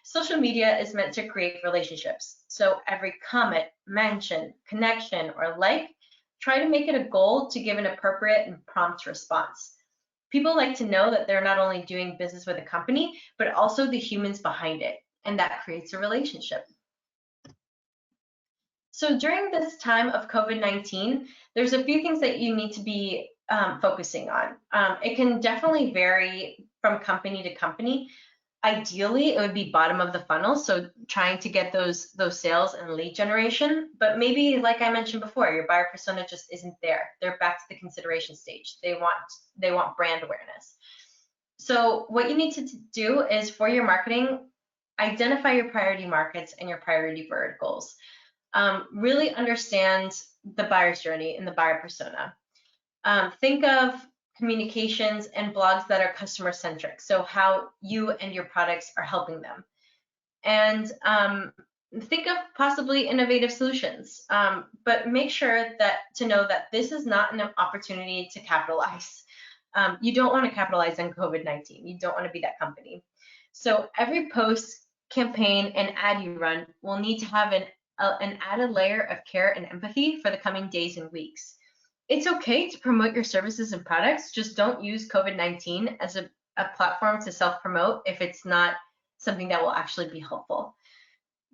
Social media is meant to create relationships. So every comment, mention, connection, or like, try to make it a goal to give an appropriate and prompt response. People like to know that they're not only doing business with a company, but also the humans behind it, and that creates a relationship. So during this time of COVID-19, there's a few things that you need to be focusing on. It can definitely vary from company to company. Ideally, it would be bottom of the funnel, so trying to get those sales and lead generation. But maybe, like I mentioned before, your buyer persona just isn't there. They're back to the consideration stage. They want brand awareness. So what you need to do is, for your marketing, identify your priority markets and your priority verticals. Really understand the buyer's journey and the buyer persona. Think of communications and blogs that are customer-centric, so how you and your products are helping them. And think of possibly innovative solutions, but make sure to know that this is not an opportunity to capitalize. You don't want to capitalize on COVID-19. You don't want to be that company. So every post, campaign, and ad you run will need to have an added layer of care and empathy for the coming days and weeks. It's okay to promote your services and products, just don't use COVID-19 as a platform to self-promote if it's not something that will actually be helpful.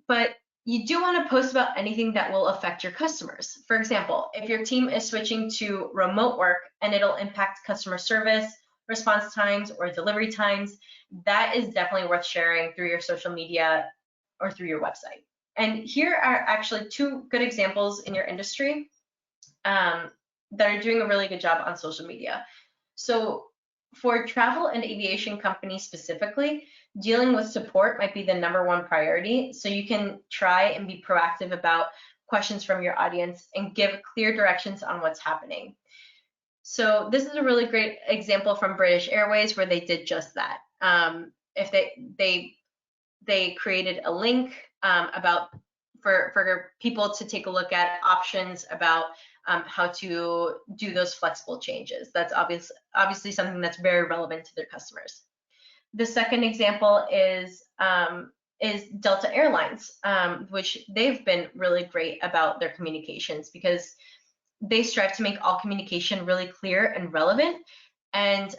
But you do want to post about anything that will affect your customers. For example, if your team is switching to remote work and it'll impact customer service, response times, or delivery times, that is definitely worth sharing through your social media or through your website. And here are actually two good examples in your industry that are doing a really good job on social media. So for travel and aviation companies specifically, dealing with support might be the #1 priority. So you can try and be proactive about questions from your audience and give clear directions on what's happening. So this is a really great example from British Airways where they did just that. If they created a link about for people to take a look at options about how to do those flexible changes. That's obviously something that's very relevant to their customers. The second example is Delta Airlines, which they've been really great about their communications because they strive to make all communication really clear and relevant, and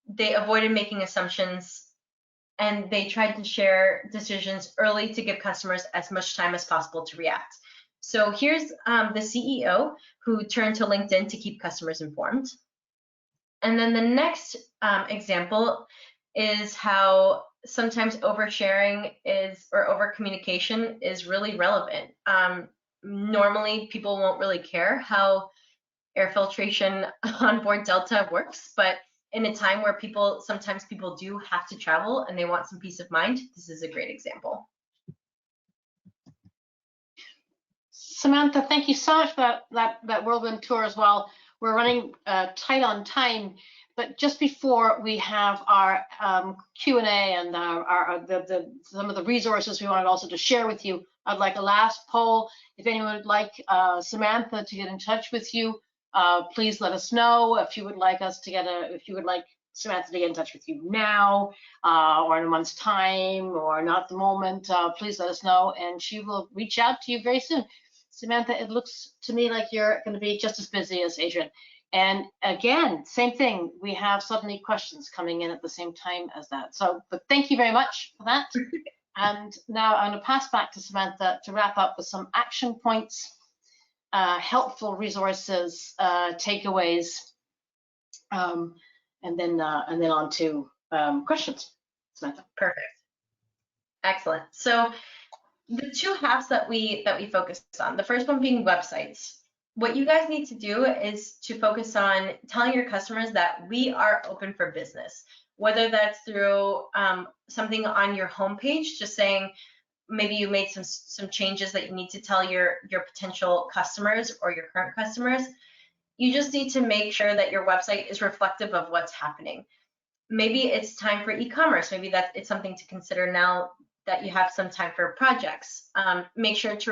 they avoided making assumptions, and they tried to share decisions early to give customers as much time as possible to react. So here's the CEO who turned to LinkedIn to keep customers informed. And then the next example is how sometimes oversharing or over communication is really relevant. Normally, people won't really care how air filtration on board Delta works, but in a time where sometimes people do have to travel and they want some peace of mind, this is a great example. Samantha, thank you so much for that whirlwind tour as well. We're running tight on time, but just before we have our Q&A and some of the resources we wanted also to share with you, I'd like a last poll. If anyone would like Samantha to get in touch with you, please let us know. If you would like Samantha to get in touch with you now, or in a month's time, or not at the moment, please let us know, and she will reach out to you very soon. Samantha, it looks to me like you're going to be just as busy as Adrian. And again, same thing. We have suddenly questions coming in at the same time as that. So, but thank you very much for that. And now I'm going to pass back to Samantha to wrap up with some action points, helpful resources, takeaways, and then on to questions. Samantha. Perfect. Excellent. So the two halves that we focused on, the first one being websites. What you guys need to do is to focus on telling your customers that we are open for business, whether that's through something on your homepage, just saying maybe you made some changes that you need to tell your potential customers or your current customers. You just need to make sure that your website is reflective of what's happening. Maybe it's time for e-commerce. Maybe it's something to consider now that you have some time for projects. Make sure to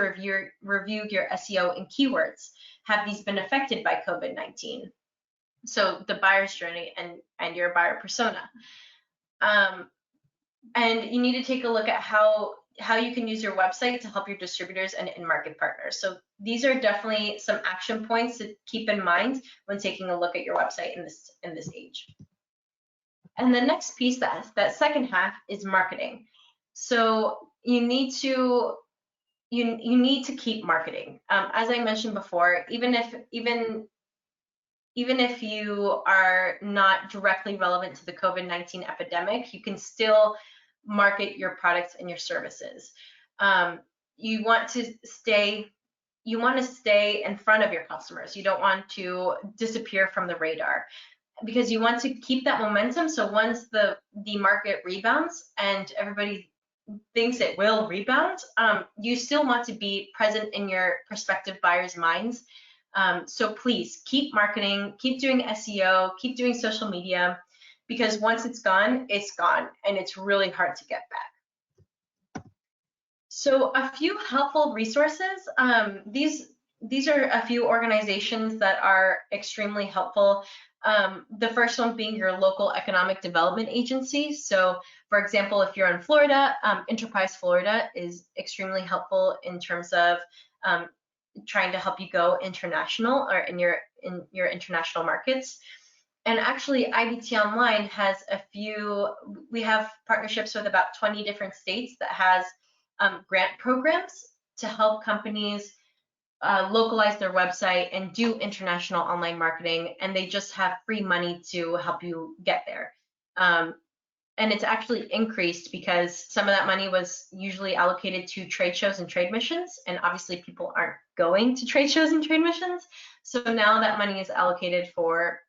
review your SEO and keywords. Have these been affected by COVID-19? So the buyer's journey and your buyer persona. And you need to take a look at how you can use your website to help your distributors and in-market partners. So these are definitely some action points to keep in mind when taking a look at your website in this age. And the next piece, that second half, is marketing. So you need to keep marketing. As I mentioned before, even if you are not directly relevant to the COVID-19 epidemic, you can still market your products and your services. You want to stay in front of your customers. You don't want to disappear from the radar, because you want to keep that momentum. So once the market rebounds, and everybody thinks it will rebound, you still want to be present in your prospective buyers' minds. So please keep marketing, keep doing SEO, keep doing social media, because once it's gone, and it's really hard to get back. So a few helpful resources. These are a few organizations that are extremely helpful. The first one being your local economic development agency. So for example, if you're in Florida, Enterprise Florida is extremely helpful in terms of trying to help you go international, or in your international markets. And actually, IBT Online has we have partnerships with about 20 different states that has grant programs to help companies localize their website and do international online marketing, and they just have free money to help you get there. and it's actually increased because some of that money was usually allocated to trade shows and trade missions, and obviously people aren't going to trade shows and trade missions. So now that money is allocated for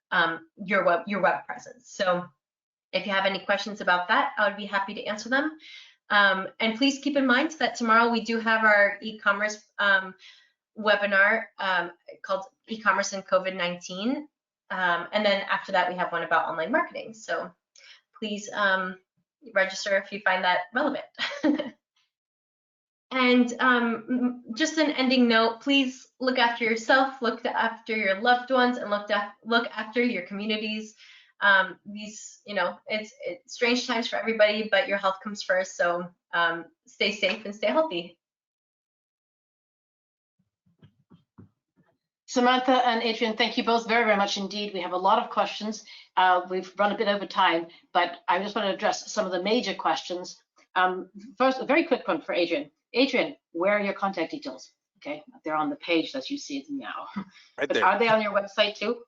your web presence. So if you have any questions about that, I would be happy to answer them. And please keep in mind that tomorrow we do have our e-commerce webinar called E-commerce and COVID-19. And then after that, we have one about online marketing. So please register if you find that relevant. And just an ending note, please look after yourself, look after your loved ones, and look after your communities. These, it's strange times for everybody, but your health comes first. So stay safe and stay healthy. Samantha and Adrian, thank you both very, very much indeed. We have a lot of questions. We've run a bit over time, but I just want to address some of the major questions. First, a very quick one for Adrian. Adrian, where are your contact details? Okay, they're on the page as you see it now. Right But there. are they on your website too?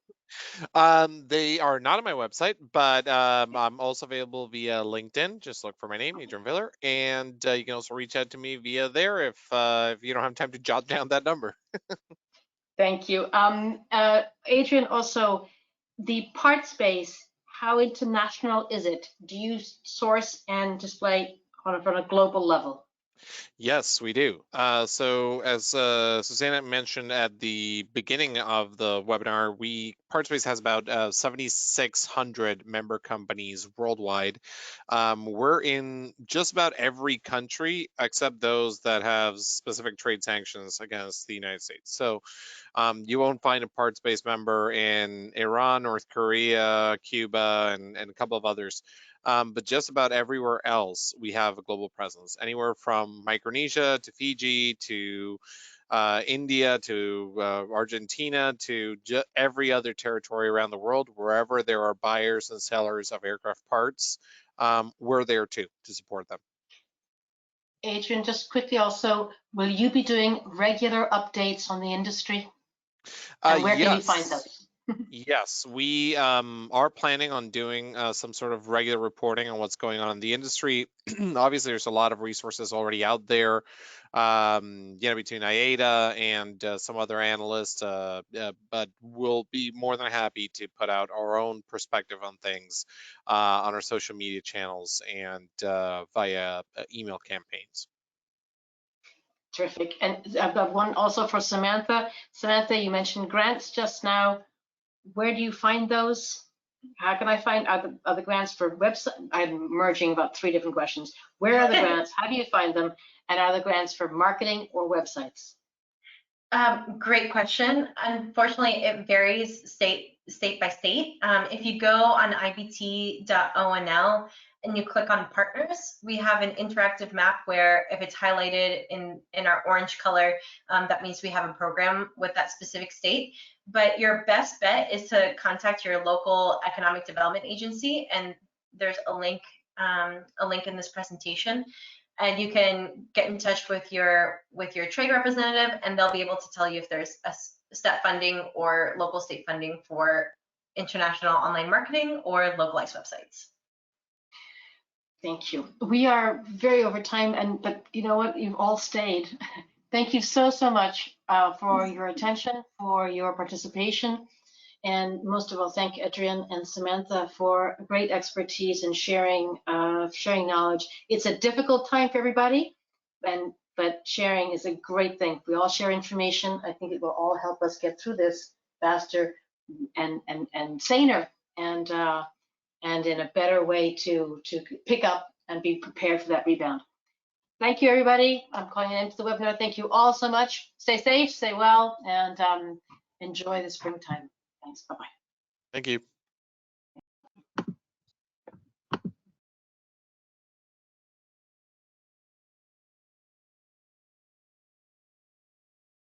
They are not on my website, but I'm also available via LinkedIn. Just look for my name, Adrian Viller, and you can also reach out to me via there if you don't have time to jot down that number. Thank you. Adrian, also, the part space, how international is it? Do you source and display on a global level? Yes, we do. So as Susanna mentioned at the beginning of the webinar, Partspace has about 7,600 member companies worldwide. We're in just about every country except those that have specific trade sanctions against the United States. So you won't find a Partspace member in Iran, North Korea, Cuba, and a couple of others. But just about everywhere else, we have a global presence, anywhere from Micronesia to Fiji to India to Argentina to every other territory around the world. Wherever there are buyers and sellers of aircraft parts, we're there too to support them. Adrian, just quickly also, will you be doing regular updates on the industry? And where can you find those? Yes, we are planning on doing some sort of regular reporting on what's going on in the industry. Obviously, there's a lot of resources already out there, between IATA and some other analysts, but we'll be more than happy to put out our own perspective on things on our social media channels and via email campaigns. Terrific. And I've got one also for Samantha. Samantha, you mentioned grants just now. Where do you find those? How can I find are the grants for website? I'm merging about 3 different questions. Where are the grants? How do you find them? And are the grants for marketing or websites? Great question. Unfortunately, it varies state by state. If you go on ibt.onl and you click on partners, we have an interactive map where if it's highlighted in our orange color, that means we have a program with that specific state. But your best bet is to contact your local economic development agency, and there's a link in this presentation. And you can get in touch with your trade representative, and they'll be able to tell you if there's a step funding or local state funding for international online marketing or localized websites. Thank you. We are very over time, but you know what? You've all stayed. Thank you so much for your attention, for your participation. And most of all, thank Adrian and Samantha for great expertise and sharing knowledge. It's a difficult time for everybody, but sharing is a great thing. If we all share information, I think it will all help us get through this faster and saner and in a better way to pick up and be prepared for that rebound. Thank you, everybody. I'm calling it into the webinar. Thank you all so much. Stay safe, stay well, and enjoy the springtime. Thanks. Bye-bye. Thank you.